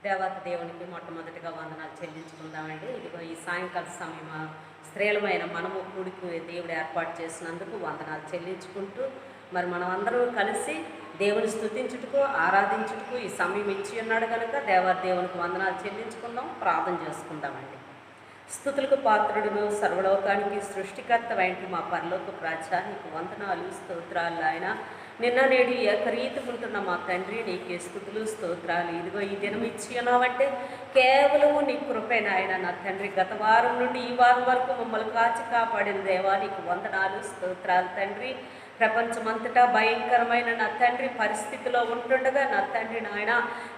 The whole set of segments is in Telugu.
దేవాతి దేవునికి మొట్టమొదటిగా వందనాలు చెల్లించుకుందామండి. ఇదిగో ఈ సాయంకాల సమయం స్త్రీలమైన మనము కూడికి దేవుడు ఏర్పాటు చేసినందుకు వందనాలు చెల్లించుకుంటూ మరి మనం అందరం కలిసి దేవుని స్తుతించుటకు ఆరాధించుటకు ఈ సమయం ఇచ్చి ఉన్నాడు కనుక దేవాతి దేవునికి వందనాలు చెల్లించుకుందాం, ప్రార్థన చేసుకుందామండి. స్తుతులకు పాత్రుడును సర్వలోకానికి సృష్టికర్త వంటి మా పరలోక ప్రాచానికి వందనాలు స్తోత్రాలు. ఆయన నిన్న నేడు ఏకరీతికుంటున్న మా తండ్రి నీకే స్తుతులు స్తోత్రాలు. ఇదిగో ఈ దినం ఇచ్చి ఉన్నావంటే కేవలము నీ కృపే నాయన. నా తండ్రి గత వారం నుండి ఈ వారం వరకు మమ్మల్ని కాచి కాపాడిన దేవా నీకు వందనాలు స్తోత్రాలు తండ్రి. ప్రపంచమంతటా భయంకరమైన నా తండ్రి పరిస్థితిలో ఉంటుండగా నా తండ్రి నాయన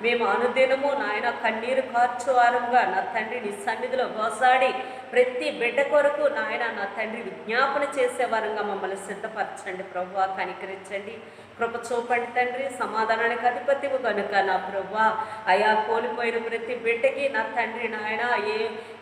మేము అనుదినము నాయన కన్నీరు కార్చువారంగా నా తండ్రి నీ సన్నిధిలో గోసాడి ప్రతి బిడ్డ కొరకు నాయన నా తండ్రి విజ్ఞాపన చేసేవారంగా మమ్మల్ని సిద్ధపరచండి ప్రభువా, కనికరించండి, కృప చూపండి తండ్రి. సమాధానానికి అధిపతివు కనుక నా ప్రభువా అయా కోల్పోయిన ప్రతి బిడ్డకి నా తండ్రి నాయన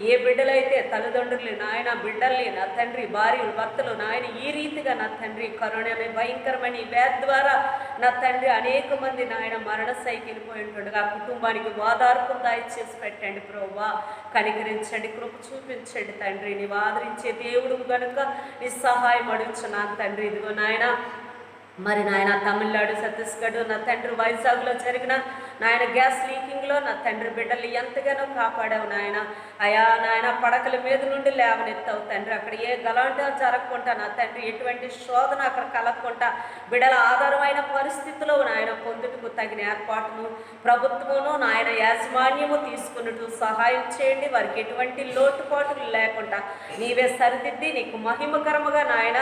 ఏ బిడ్డలైతే తల్లిదండ్రులు నాయన బిడ్డల్ని నా తండ్రి భార్యలు భర్తలు నాయన ఈ రీతిగా నా తండ్రి కరోనా అనే భయంకరమైన ఈ వ్యాధి ద్వారా నా తండ్రి అనేక మంది నాయన మరణ సైకిలిపోయి ఉంటుండగా కుటుంబానికి ఓదార్పు దయచేసి పెట్టండి ప్రభువా, కనికరించండి, కృప చూపించండి తండ్రి. నీవు ఆదరించే దేవుడు కనుక నీ సహాయం అడుగుచున్నాను తండ్రి. ఇదిగో నాయన మరి నాయన తమిళనాడు ఛత్తీస్గఢ్ నా తండ్రి వైజాగ్లో జరిగిన నాయన గ్యాస్ లీకింగ్లో నా తండ్రి బిడ్డలు ఎంతగానో కాపాడావు నాయన. అయా నాయన పడకల మీద నుండి లేవనెత్తావు తండ్రి. అక్కడ ఏ గలాంటి జరగకుండా నా తండ్రి ఎటువంటి శోధన అక్కడ కలగకుండా బిడ్డల ఆధారమైన పరిస్థితుల్లో నాయన పొందుటకు తగిన ఏర్పాటును ప్రభుత్వమును నాయన యాజమాన్యము తీసుకున్నట్టు సహాయం చేయండి. వారికి ఎటువంటి లోటుపాటులు లేకుండా నీవే సరిదిద్ది నీకు మహిమకరముగా నాయన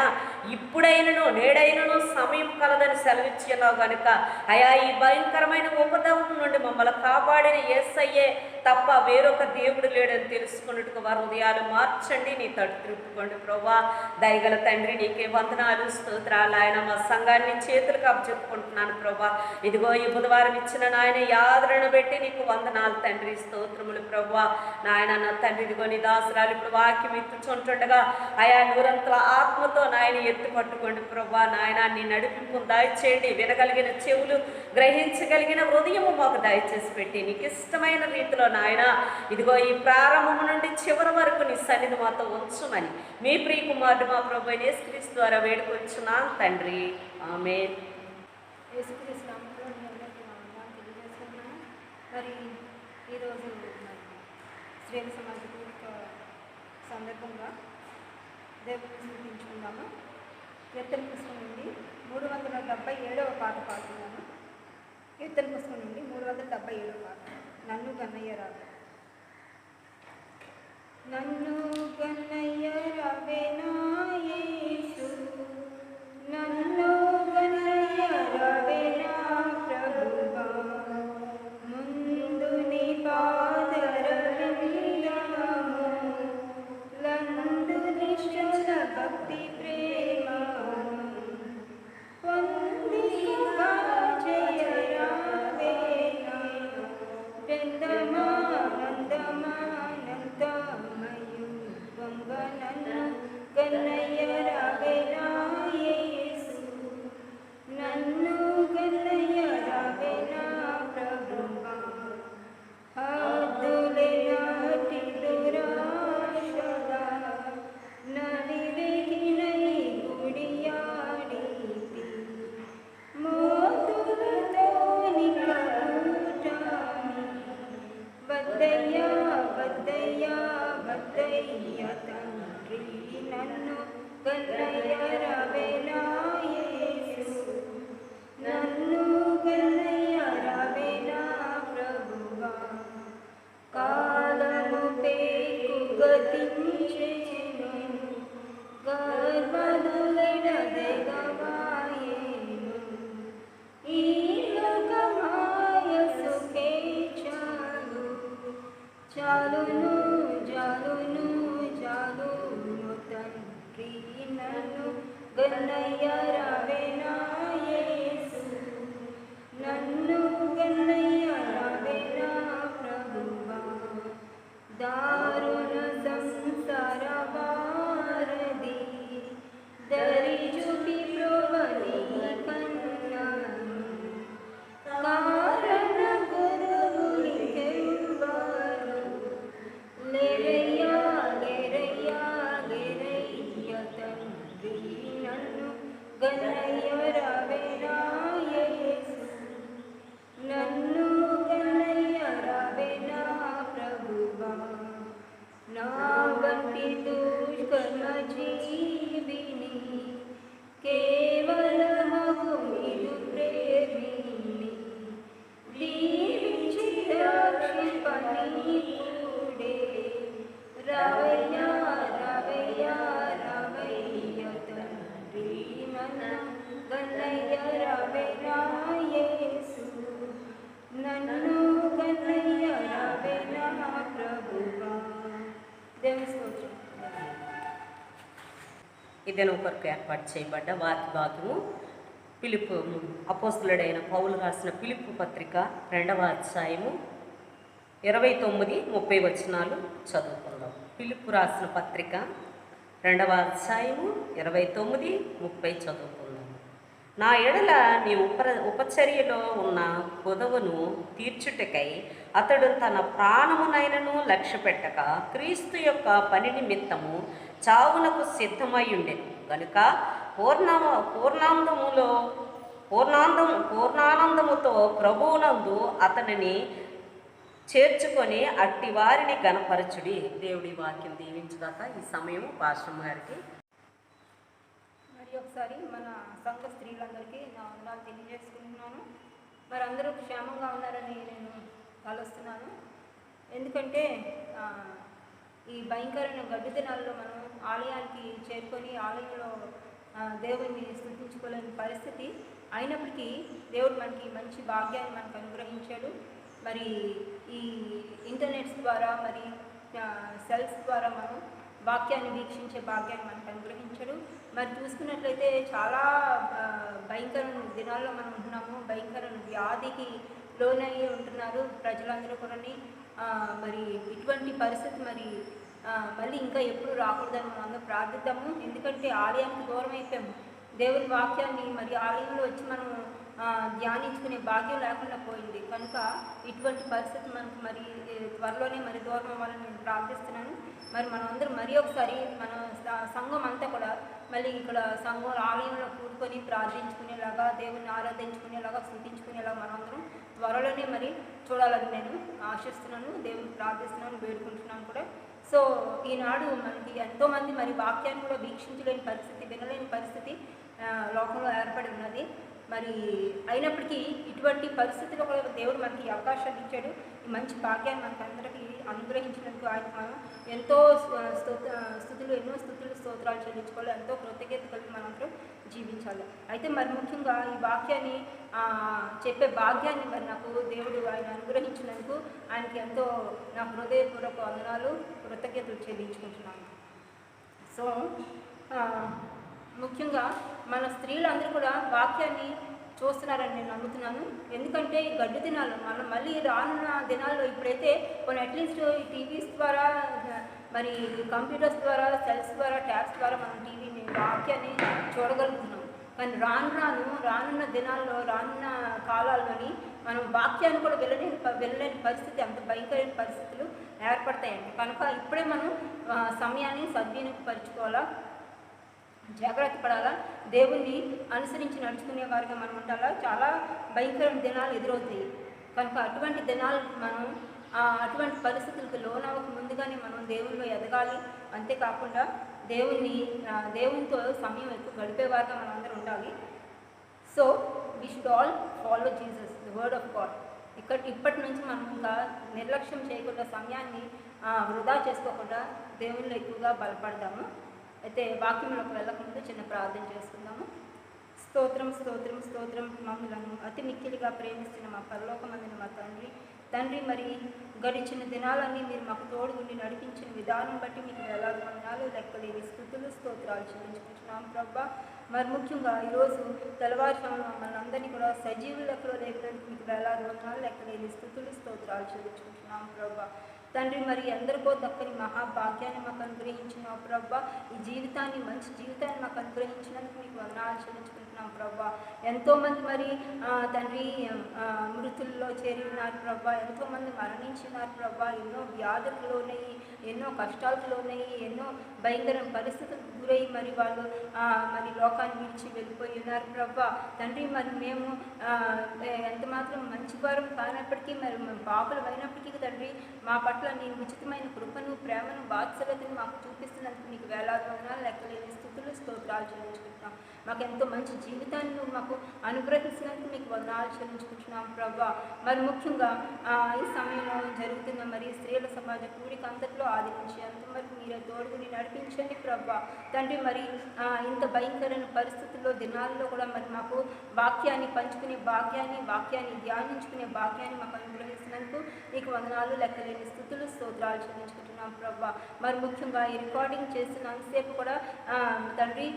ఇప్పుడైనను నేడైనను సమయం కలదని సెలవిచ్చి ఉన్నావు కనుక అయా ఈ భయంకరమైన ఉపద్రవం నుండి మమ్మల్ని కాపాడిన యేసయ్యే తప్ప వేరొక దేవుడు లేడని తెలుసుకున్నట్టుగా వారి హృదయాలు మార్చండి, నీ తట్టు తిప్పుకోండి ప్రభా. దయగల తండ్రి నీకే వందనాలు స్తోత్రాలు. ఆయన మా సంఘాన్ని చేతులకు అప్పచెప్పుకుంటున్నాను ప్రభా. ఇదిగో ఈ బుధవారం ఇచ్చిన నాయన ఆదరణ పెట్టి నీకు వందనాలు తండ్రి, స్తోత్రములు ప్రభా. నాయన నా తండ్రి ఇదిగో నీ దాసరాలు ఇప్పుడు వాక్యం ఎత్తుచుంటుండగా అయా నూరంతల ఆత్మతో నాయన ఎత్తు పట్టుకోండి ప్రభా. నాయన నీ నడిపింపు దయచేయండి, వినగలిగిన చెవులు గ్రహించగలిగిన హృదయము మాకు దయచేసి పెట్టి నీకు ఇష్టమైన రీతిలో నాయన ఇదిగో ఈ ప్రారంభం నుండి చివరి వరకు నీ సన్నిధి మాతో ఉంచుమని మీ ప్రియ కుమారుడు మా ప్రభు యేసుక్రీస్తు ద్వారా వేడుకొచ్చున్నాను తండ్రి, ఆమేన్. యేసుక్రీస్తు నామములో మీ అందరికీ నా వందనాలు తెలియజేస్తున్నాను. మరి ఈరోజు స్త్రీల సమాజ కూడిక సందర్భంగా దేవుని స్తుతించుకుందాము. కీర్తన పుస్తకం నుండి 377వ పాట పాడుతున్నాను. కీర్తన పుస్తకం నుండి 377వ పాట. నన్ను గన్నయ్య రావే, నన్ను గన్నయ్య రావే నా యేసు, నన్ను గన్నయ్య రావే నా ప్రభువా, ముందు నీ పాదరవిందము లందు నిశ్చల భక్తి ప్రేమను పొంది జయ రావే నా బృందమానందమానందమయు వంగనన్ను గన్నయ్య రావే నా యేసు, నన్ను గన్నయ్య రావే నా ప్రభువా, హద్దులే నాటి దురాశల నడివెగిన ఈ గుడియాడితి, మోతులతో నిక కూటాని వద్దయ్య వద్దయ్య వద్దయ్య తండ్రి, నన్ను గన్నయ్య రావే నా యేసు, నన్ను గన్నయ్య రావే నా ప్రభువా, కాలము పేరు గతించేను గర్భములెడదెగవాయేను, ఈ లోకమాయ సుఖే చాలు చాలును చాలును చాలును తండ్రి, నన్ను గన్నయ్య రావే నా యేసు, నన్ను గన్నయ్య రావే నా ప్రభువా, దారుణ సంసార వారధి దరి చూపి ప్రోవని కన్నాను, కారణ గురువుని ఇప్పుడే రవయ్య రవయ్య రవయ్య తండ్రి నన్ను గన్నయ్య రవెనా యేసు నన్ను గన్నయ్య రవెనా ప్రభువా. దేవుని స్తోత్రం. ఇదను కొరకు ఏర్పాటు చేయబడ్డ వాక్య భాగము పిలుపు అపోస్తులుడైన పౌలు రాసిన పిలుపు పత్రిక 2వ అధ్యాయము 29-30 వచనాలు చదువుకుందాం. పిలుపు రాసిన పత్రిక 2వ అధ్యాయము 29-30 చదువుకుందాం. నా ఎడల నీ ఉపచర్యలో ఉన్న కొదవను తీర్చుటకై అతడు తన ప్రాణమునైనను లక్ష్య పెట్టక క్రీస్తు యొక్క పని నిమిత్తము చావునకు సిద్ధమై ఉండెను గనుక పూర్ణానందముతో ప్రభువునందు అతనిని చేర్చుకొని అట్టి వారిని గణపరచుడి. దేవుడి వాక్యం దీవించుగాక. ఈ సమయం పాశ్రమ గారికి. మరి ఒకసారి మన సంఘ స్త్రీలందరికీ నా వందనాలు తెలియజేసుకుంటున్నాను. మరి అందరూ క్షేమంగా ఉన్నారని నేను కలుస్తున్నాను. ఎందుకంటే ఈ భయంకరమైన గడ్డు దినాల్లో మనం ఆలయానికి చేరుకొని ఆలయంలో దేవుడిని స్తుతించుకోలేని పరిస్థితి అయినప్పటికీ దేవుడు మనకి మంచి భాగ్యాన్ని మనకు అనుగ్రహించాడు. మరి ఈ ఇంటర్నెట్స్ ద్వారా మరి సెల్స్ ద్వారా మనం వాక్యాన్ని వీక్షించే భాగ్యాన్ని మనకు అనుగ్రహించాడు. మరి చూసుకున్నట్లయితే చాలా భయంకరమైన దినాల్లో మనం ఉంటున్నాము. భయంకరమైన వ్యాధికి లోనయ్యి ఉంటున్నారు ప్రజలందరూ కూడా. మరి ఇటువంటి పరిస్థితి మరి మళ్ళీ ఇంకా ఎప్పుడు రాకూడదని మనం అందరూ ప్రార్థిద్దాము. ఎందుకంటే ఆలయానికి దూరం అయిపోయాము. దేవుని వాక్యాన్ని మరి ఆలయంలో వచ్చి మనం ధ్యానించుకునే భాగ్యం లేకుండా పోయింది. కనుక ఇటువంటి పరిస్థితి మనకు మరి త్వరలోనే మరి దూరం అవ్వాలని నేను ప్రార్థిస్తున్నాను. మరి మనం అందరం మరి ఒకసారి మన సంఘం అంతా కూడా మళ్ళీ ఇక్కడ సంఘం ఆలయంలో కూడుకొని ప్రార్థించుకునేలాగా, దేవుని ఆరాధించుకునేలాగా, స్తుతించుకునేలాగా మనం అందరం త్వరలోనే మరి చూడాలని నేను ఆశిస్తున్నాను. దేవుని ప్రార్థిస్తున్నాను, వేడుకుంటున్నాను కూడా. సో ఈనాడు మనకి ఎంతోమంది మరి వాక్యాన్ని కూడా వీక్షించలేని పరిస్థితి, వినలేని పరిస్థితి లోకంలో ఏర్పడి ఉన్నది. మరి అయినప్పటికీ ఇటువంటి పరిస్థితిలో కూడా దేవుడు మనకి అవకాశాలు ఇచ్చాడు. ఈ మంచి భాగ్యాన్ని మనకు అందరికీ అనుగ్రహించినందుకు ఆయన మనం ఎంతో ఎన్నో స్థుతులు స్తోత్రాలు చెల్లించుకోవాలి. ఎంతో కృతజ్ఞత కలిగి మనందరం జీవించాలి. అయితే మరి ముఖ్యంగా ఈ వాక్యాన్ని చెప్పే భాగ్యాన్ని మరి నాకు దేవుడు ఆయన అనుగ్రహించినందుకు ఆయనకి ఎంతో నా హృదయపూర్వక వందనాలు, కృతజ్ఞతలు చెల్లించుకుంటున్నాను. సో ముఖ్యంగా మన స్త్రీలందరూ కూడా వాక్యాన్ని చూస్తున్నారని నేను నమ్ముతున్నాను. ఎందుకంటే ఈ గడ్డు దినాలు మనం మళ్ళీ రానున్న దినాల్లో ఇప్పుడైతే కొన్ని అట్లీస్ట్ ఈ టీవీస్ ద్వారా మరి కంప్యూటర్స్ ద్వారా, సెల్స్ ద్వారా, ట్యాబ్స్ ద్వారా మనం టీవీని వాక్యాన్ని చూడగలుగుతున్నాం. కానీ రానున్న దినాల్లో, రానున్న కాలాల్లోని మనం వాక్యాన్ని కూడా వెళ్ళలేని పరిస్థితి, అంత భయంకరమైన పరిస్థితులు ఏర్పడతాయండి. కనుక ఇప్పుడే మనం సమయాన్ని సద్వినియోగపరచుకోవాలా, జాగ్రత్త పడాలా, దేవుణ్ణి అనుసరించి నడుచుకునే వారిగా మనం ఉండాలా. చాలా భయంకరమైన దినాలు ఎదురవుతాయి. కనుక అటువంటి దినాలు మనం అటువంటి పరిస్థితులకు లోనవ్వక ముందుగానే మనం దేవుల్లో ఎదగాలి. అంతేకాకుండా దేవునితో సమయం ఎక్కువ గడిపేవారుగా మనం అందరం ఉండాలి. So we should all follow Jesus, the word of God. ఇప్పటి నుంచి మనం ఇంకా నిర్లక్ష్యం చేయకుండా, సమయాన్ని వృధా చేసుకోకుండా దేవునిలో ఎక్కువగా బలపడదాము. అయితే వాక్యంలోకి వెళ్ళకముందు చిన్న ప్రార్థన చేసుకుందాము. స్తోత్రం స్తోత్రం స్తోత్రం. మమ్మలను అతి మిక్కిలిగా ప్రేమిస్తున్న మా పరలోకమందిన మా తండ్రి, మరి గడిచిన దినాలన్నీ మీరు మాకు తోడుగుండి నడిపించిన విధానం బట్టి మీకు వేలాది వందనాలు, లెక్కలేని స్తుతులు స్తోత్రాలు చెల్లించుకుంటున్నాం ప్రభా. మరి ముఖ్యంగా ఈరోజు తెల్లవారుజామున మమ్మల్ని అందరినీ కూడా సజీవుల లెక్కలో లేపినందుకు మీకు వేలాది వందనాలు, లెక్కలేని స్తుతులు స్తోత్రాలు చెల్లించుకుంటున్నాం ప్రభా. తండ్రి, మరి ఎందరికో దక్కని మహాభాగ్యాన్ని మాకు అనుగ్రహించినావు ప్రభా. ఈ జీవితాన్ని, మంచి జీవితాన్ని మాకు అనుగ్రహించినందుకు మీకు వందనాలు చెల్లించుకుంటున్నాం ప్రభా. ఎంతోమంది మరి తండ్రి మృతుల్లో చేరి ఉన్నారు ప్రభా. ఎంతోమంది మరణించినారు ప్రభా. ఎన్నో వ్యాధులలోనయి, ఎన్నో కష్టాలలోనయి, ఎన్నో భయంకర పరిస్థితులకు గురై మరి వాళ్ళు మరి లోకాన్ని విడిచి వెళ్ళిపోయి ఉన్నారు ప్రభా. తండ్రి, మరి మేము ఎంత మాత్రం మంచివారం కానప్పటికీ, మరి మేము పాపలు అయినప్పటికీ తండ్రి, మా పట్ల నీ ఉచితమైన కృపను, ప్రేమను, బాధ్యతను మాకు చూపిస్తున్నందుకు నీకు వేలాది వందనాలు, లెక్కలేని స్తుతులు స్తోత్రాలు చెల్లించుకుంటున్నాం. మాకు ఎంతో మంచి జీవితాన్ని నువ్వు మాకు అనుగ్రహిస్తున్నందుకు మీకు వందనాలు చెల్లించుకుంటున్నాం ప్రభా. మరి ముఖ్యంగా ఈ సమయంలో జరుగుతున్న మరి స్త్రీల సమాజ కూడిక అంతట్లో ఆదరించి అంతవరకు మీరే తోడుగుని నడిపించండి ప్రభా. తండ్రి మరి ఇంత భయంకరమైన పరిస్థితుల్లో దినాల్లో కూడా మరి మాకు వాక్యాన్ని పంచుకునే వాక్యాన్ని ధ్యానించుకునే భాగ్యాన్ని మాకు అనుగ్రహిస్తున్నందుకు నీకు వందనాలు లెక్కలేని స్థుతులు స్తోత్రాలు చెల్లించుకుంటున్నాం ప్రభా. మరి ముఖ్యంగా ఈ రికార్డింగ్ చేస్తున్నంతసేపు కూడా తండ్రి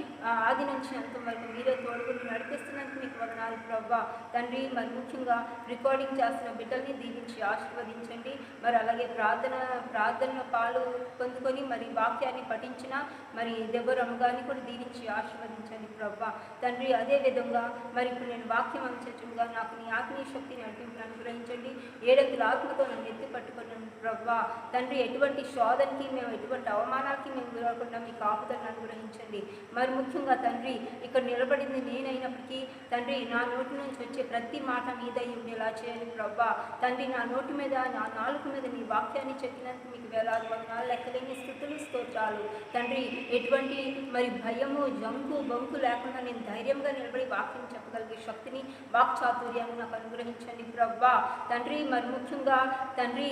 ఆది నుంచి అంతవరకు మీరే తోడుగుని నడిపిస్తున్నందుకు మీకు వందనాలు ప్రభా. తండ్రి మరి ముఖ్యంగా రికార్డింగ్ చేస్తున్న బిడ్డల్ని దీవించి ఆశీర్వదించండి. మరి అలాగే ప్రార్థన పాలు పొందుకొని మరి వాక్యాన్ని పఠించిన మరి దెబ్బరమ్మ గారిని కూడా దీవించి ఆశీర్వదించండి ప్రభా. తండ్రి అదే విధంగా మరి ఇప్పుడు నేను వాక్యం అందించగా నాకు నీ ఆత్మీయ శక్తిని నడిపింపును అనుగ్రహించండి. ఏడంతుల ఆత్మతో నన్ను ఎత్తి పట్టుకున్నాను ప్రభా. తండ్రి ఎటువంటి శోధనకి మేము ఎటువంటి అవమానాలకి మేము గురవకుండా మీ కాపుదలను అనుగ్రహించండి. మరి ముఖ్యంగా తండ్రి ఇక్కడ నిలబడింది నేనైనప్పటికీ తండ్రి నా నోటి నుంచి వచ్చే ప్రతి మాట మీద ఉండేలా చేయాలి ప్రభా. తండ్రి నా నోటి మీద నా నాలుగు మీద నీ వాక్యాన్ని చెప్పినందుకు మీకు వేలాది వందనాలు లెక్కలేని స్థుతులు స్తోత్రాలు తండ్రి. ఎటువంటి మరి భయము జంకు బొంకు లేకుండా నేను ధైర్యంగా నిలబడి వాక్యం చెప్పగలిగే శక్తిని వాక్చాతుర్యాన్ని నాకు అనుగ్రహించండి ప్రభా. తండ్రి మరి ముఖ్యంగా తండ్రి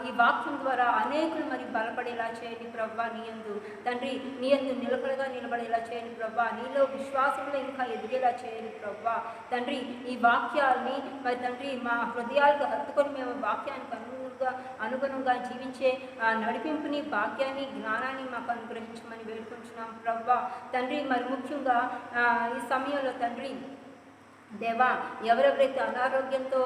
ఈ వాక్యం ద్వారా అనేకులు మరి బలపడేలా చేయండి ప్రభా. నీయందు తండ్రి నీయందు నిలబడేలా చేయండి ప్రభా. నీలో విశ్వాసంలో ఇంకా ఎదిగేలా చేయండి ప్రభా. తండ్రి ఈ వాక్యాల్ని మరి తండ్రి మా హృదయాలకు హత్తుకొని మేము వాక్యానికి అనుగుణంగా జీవించే నడిపింపుని భాగ్యాన్ని జ్ఞానాన్ని మాకు అనుగ్రహించమని వేడుకుంటున్నాం ప్రభా. తండ్రి మరి ముఖ్యంగా ఈ సమయంలో తండ్రి దేవా ఎవరెవరైతే అనారోగ్యానికి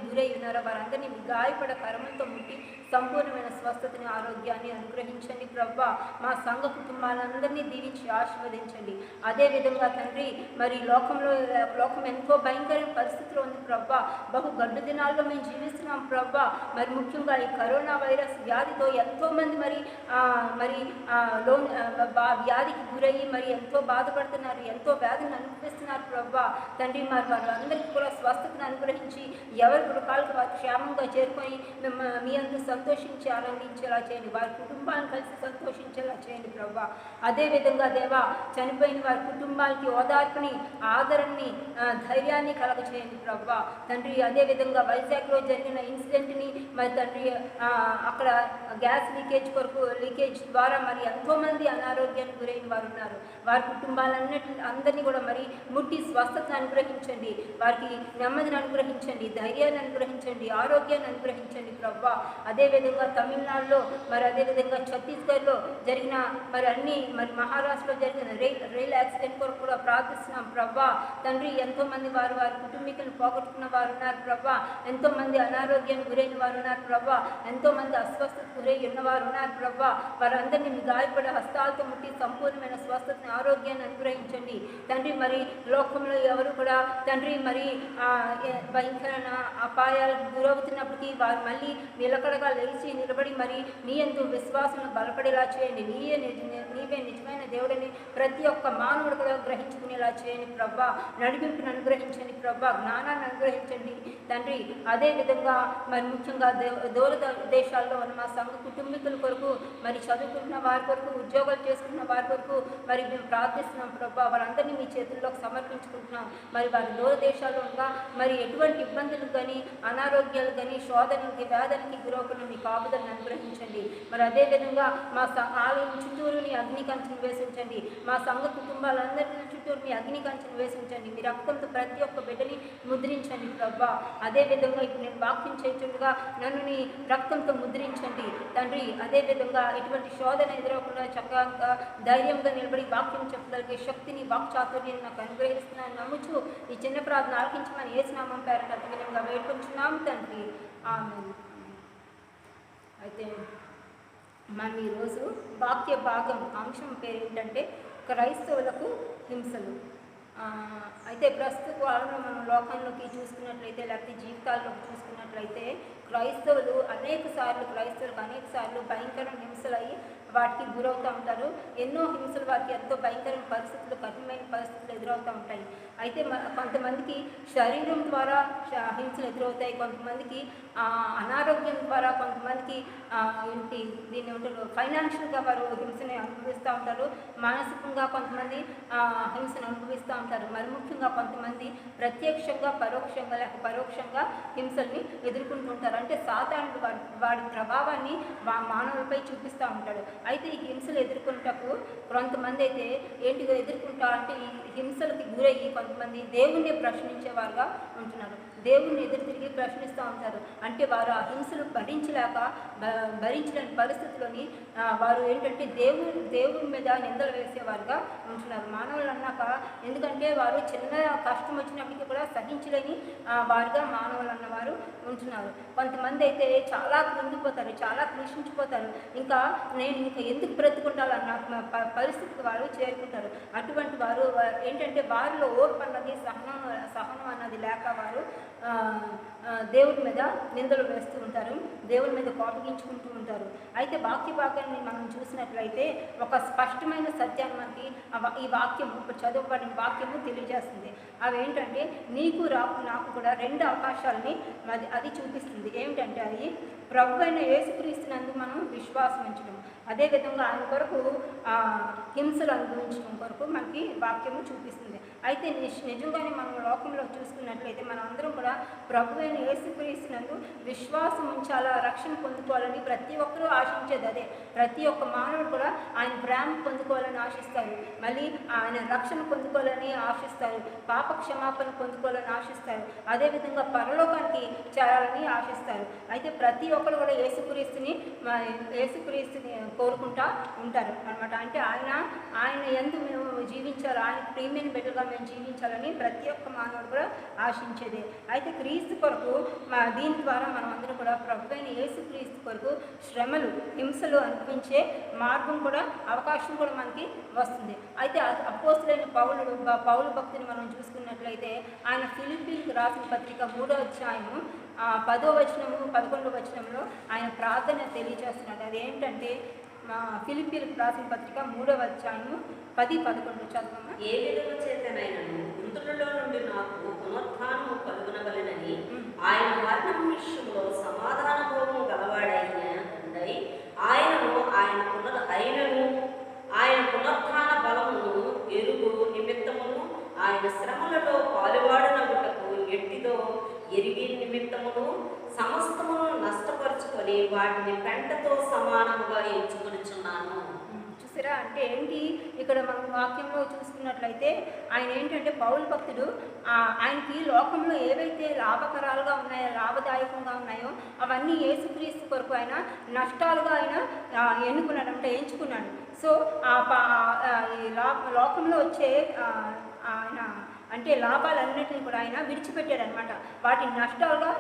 గురై ఉన్నారో వారందరినీ మీ గాయపడ కర్మలతో ముట్టి సంపూర్ణమైన స్వస్థతని ఆరోగ్యాన్ని అనుగ్రహించండి ప్రభా. మా సంఘ కుటుంబాలందరినీ దీవించి ఆశీర్వదించండి. అదేవిధంగా తండ్రి మరి లోకం ఎంతో భయంకరమైన పరిస్థితిలో ఉంది ప్రభా. బహు గడ్డు దినాల్లో మేము జీవిస్తున్నాం ప్రభా. మరి ముఖ్యంగా ఈ కరోనా వైరస్ వ్యాధితో ఎంతోమంది మరి వ్యాధికి గురయ్యి మరి ఎంతో బాధపడుతున్నారు, ఎంతో వ్యాధిని అనుభవిస్తున్నారు ప్రభా. తండ్రి మరి వారందరికీ కూడా స్వస్థతను అనుగ్రహించి ఎవరి గృహాలకు వారు క్షేమంగా చేరుకొని మీ అందరూ సంతోషించి ఆనందించేలా చేయండి. వారి కుటుంబాలను కలిసి సంతోషించేలా చేయండి ప్రభా. అదేవిధంగా దేవా చనిపోయిన వారి కుటుంబాలకి ఓదార్పుని ఆదరణని ధైర్యాన్ని కలగ చేయండి ప్రభా. తండ్రి అదేవిధంగా వైజాగ్లో జరిగిన ఇన్సిడెంట్ని మరి తండ్రి అక్కడ గ్యాస్ లీకేజ్ ద్వారా మరి ఎంతోమంది అనారోగ్యానికి గురైన వారు ఉన్నారు. వారి కుటుంబాలన్నింటినీ కూడా మరి ముట్టి స్వస్థతను అనుగ్రహించండి. వారికి నెమ్మదిని అనుగ్రహించండి, ధైర్యాన్ని అనుగ్రహించండి, ఆరోగ్యాన్ని అనుగ్రహించండి ప్రభా. అదేవిధంగా తమిళనాడులో మరి అదేవిధంగా ఛత్తీస్గఢ్లో జరిగిన మరి మహారాష్ట్రలో జరిగిన రైల్ యాక్సిడెంట్ కొరకు కూడా ప్రార్థిస్తున్నాం ప్రభా. తండ్రి ఎంతోమంది వారి కుటుంబీకులను పోగొట్టుకున్న వారు ఉన్నారు ప్రభా. ఎంతోమంది అనారోగ్యానికి గురైన వారు ఉన్నారు ప్రభా. ఎంతోమంది అస్వస్థతకు గురై ఉన్నవారు ఉన్నారు ప్రభా. వారందరినీ మీ గాయపడ హస్తాలతో ముట్టి సంపూర్ణమైన స్వస్థతని ఆరోగ్యాన్ని అనుగ్రహించండి తండ్రి. మరి లోకంలో ఎవరు కూడా తండ్రి మరి భయంకరమైన అపాయాలకు గురవుతున్నప్పటికీ వారు మళ్ళీ నిలకడగా లేచి నిలబడి మరి నీ యందు విశ్వాసం బలపడేలా చేయండి. నీవే నిజమైన దేవుడని ప్రతి ఒక్క మానవుడు కూడా గ్రహించుకునేలా చేయండి ప్రభా. నడిపింపును అనుగ్రహించండి ప్రభా, జ్ఞానాన్ని అనుగ్రహించండి తండ్రి. అదేవిధంగా మరి ముఖ్యంగా దూర దేశాల్లో ఉన్న మా సంఘ కుటుంబీకుల కొరకు మరి చదువుకుంటున్న వారి కొరకు ఉద్యోగాలు చేసుకుంటున్న వారి కొరకు మరి మేము ప్రార్థిస్తున్నాం ప్రభా. వారందరినీ మీ చేతుల్లోకి సమర్పించుకుంటున్నాం. మరి వారి దూర దేశాల్లో ఉండగా మరి ఎటువంటి ఇబ్బందులు కానీ అనారోగ్యాలు కానీ శోధనకి వ్యాధులకి గురవకుండా మీ కాపుదలను అనుగ్రహించండి. మరి అదేవిధంగా మా ఆలయం చుట్టూరు మీ అగ్ని కంచెను వేసించండి. మా సంఘ కుటుంబాలందరి చుట్టూరు మీ అగ్ని కంచెను వేసించండి. మీ రక్తంతో ప్రతి ఒక్క బిడ్డని ముద్రించండి ప్రభా. అదేవిధంగా ఇప్పుడు నేను వాక్యం చేస్తుండగా నన్ను నీ రక్తంతో ముద్రించండి తండ్రి. అదేవిధంగా ఎటువంటి శోధన ఎదురవకుండా చక్కగా ధైర్యంగా నిలబడి వాక్యం చెప్పగలిగే శక్తిని వాక్చాతుర్యాన్ని నాకు అనుగ్రహిస్తున్నాను నమ్ముచు ఈ చిన్న ప్రార్థన ఆలకించమని యేసునామం పేరట అతివినంగా వేడుకుంటున్నాము తండ్రి, ఆమేన్. అయితే మనం ఈరోజు వాక్య భాగం అంశం పేరు ఏంటంటే క్రైస్తవులకు హింసలు. అయితే ప్రస్తుత కాలంలో మనం లోకంలోకి చూసుకున్నట్లయితే లేకపోతే జీవితాల్లోకి చూసుకున్నట్లయితే క్రైస్తవులకు అనేక సార్లు భయంకర హింసలయ్యి వాటికి గురవుతూ ఉంటారు. ఎన్నో హింసలు వారికి ఎంతో భయంకరమైన పరిస్థితులు, కఠినమైన పరిస్థితులు ఎదురవుతూ ఉంటాయి. అయితే కొంతమందికి శరీరం ద్వారా హింసలు ఎదురవుతాయి, కొంతమందికి అనారోగ్యం ద్వారా, కొంతమందికి ఏంటి దీన్ని ఏమంటారు ఫైనాన్షియల్గా వారు హింసని అనుభవిస్తూ ఉంటారు, మానసికంగా కొంతమంది హింసను అనుభవిస్తూ ఉంటారు. మరి ముఖ్యంగా కొంతమంది ప్రత్యక్షంగా, పరోక్షంగా లేక పరోక్షంగా హింసల్ని ఎదుర్కొంటూ ఉంటారు. అంటే సాతానుడు వాడి ప్రభావాన్ని మానవులపై చూపిస్తూ ఉంటాడు. అయితే ఈ హింసలు ఎదుర్కొంటకు కొంతమంది అయితే ఏంటిగా ఎదుర్కొంటా అంటే ఈ హింసలకి గురయ్యి కొంతమంది దేవుణ్ణి ప్రశ్నించేవారుగా ఉంటున్నారు. దేవుణ్ణి ఎదురు తిరిగి ప్రశ్నిస్తూ ఉంటారు. అంటే వారు ఆ హింసలు భరించలేని పరిస్థితిలోని వారు ఏంటంటే దేవుని మీద నిందలు వేసేవారుగా ఉంటున్నారు. మానవులు అన్నాక ఎందుకంటే వారు చిన్న కష్టం వచ్చినప్పటికీ కూడా సహించలేని వారుగా మానవులు అన్నవారు ఉంటున్నారు. కొంతమంది అయితే చాలా కృంగిపోతారు, చాలా కృషించిపోతారు. నేను ఎందుకు బ్రతుకుంటారన్న పరిస్థితికి వారు చేరుకుంటారు. అటువంటి వారు ఏంటంటే వారిలో ఓర్పు అన్నది, సహనం అన్నది లేక వారు దేవుడి మీద నిందలు వేస్తూ ఉంటారు, దేవుడి మీద కోపగించుకుంటూ ఉంటారు. అయితే వాక్య భాగాన్ని మనం చూసినట్లయితే ఒక స్పష్టమైన సత్యాన్ని మనకి ఈ వాక్యము, ఇప్పుడు చదువుబడిన వాక్యము తెలియజేస్తుంది. అవి ఏంటంటే నీకు నాకు కూడా 2 అవకాశాలని అది చూపిస్తుంది. ఏమిటంటే అది ప్రభు అయిన యేసుక్రీస్తునందు మనం విశ్వాసం ఉంచడం, అదేవిధంగా ఆయన కొరకు హింసలు అనుభవించడం కొరకు మనకి వాక్యము చూపిస్తుంది. అయితే నిజంగానే మనం లోకంలో చూసుకున్నట్లయితే మనం అందరం కూడా ప్రభు అయిన యేసుక్రీస్తునందు విశ్వాసం ఉంచాలా, రక్షణ పొందుకోవాలని ప్రతి ఒక్కరూ ఆశించేది అదే. ప్రతి ఒక్క మానవుడు కూడా ఆయన ప్రేమ పొందుకోవాలని ఆశిస్తారు, మళ్ళీ ఆయన రక్షణ పొందుకోవాలని ఆశిస్తారు, పాప క్షమాపణ పొందుకోవాలని ఆశిస్తారు, అదేవిధంగా పరలోకానికి చేరాలని ఆశిస్తారు. అయితే ప్రతి ఒక్కరు కూడా యేసుక్రీస్తుని కోరుకుంటా ఉంటారు అనమాట. అంటే ఆయన యందు మేము జీవించాలి, ఆయన ప్రియమైన బిడ్డలుగా మేము జీవించాలని ప్రతి ఒక్క మానవుడు కూడా ఆశించేదే. అయితే క్రీస్తు కొరకు దీని ద్వారా మనం అందరం కూడా ప్రభు అయిన యేసుక్రీస్తు కొరకు శ్రమలు, హింసలు అనుభవించే మార్గం కూడా, అవకాశం కూడా మనకి వస్తుంది. అయితే అపోస్తులైన పౌలు భక్తిని మనం చూసుకున్నట్లయితే ఆయన ఫిలిప్పీలకు రాసిన పత్రిక 3వ అధ్యాయము 10వ వచనము 11వ వచనంలో ఆయన ప్రార్థన తెలియజేస్తున్నాడు. అదేంటంటే ఫిలిప్పీలకు రాసిన పత్రిక 3వ అధ్యాయము 10-11 చదవమ్మా. ఏ విధము చేతనైనను మృతులలో నుండి నాకు పునరుత్థానము కలుగునవలెనని ఆయన మరణ విషయంలో సమాధాన భోగము గలవాడైనదై ఆయనను ఆయన పునరుత్థాన బలమును ఎరుగు నిమిత్తమును ఆయన శ్రమలలో పాలువాడనగుటకు ఎట్టిదో ఎరిగి నిమిత్తమును సమస్తమును నష్టపరుచుకొని వాటిని పెంటతో సమానముగా ఎంచుకొనిచున్నాను. చూసారా? అంటే ఏంటి ఇక్కడ మనం వాక్యంలో చూసుకున్నట్లయితే ఆయన ఏంటంటే పౌలు భక్తుడు ఆయనకి లోకంలో ఏవైతే లాభకరాలుగా ఉన్నాయో, లాభదాయకంగా ఉన్నాయో అవన్నీ యేసుక్రీస్తు కొరకు ఆయన నష్టాలుగా ఆయన ఎన్నుకున్నాడు, అంటే ఎంచుకున్నాడు. సో లోకంలో వచ్చే ఆయన అంటే లాభాలన్నింటినీ కూడా ఆయన విడిచిపెట్టాడు అనమాట. వాటిని నష్టాలుగా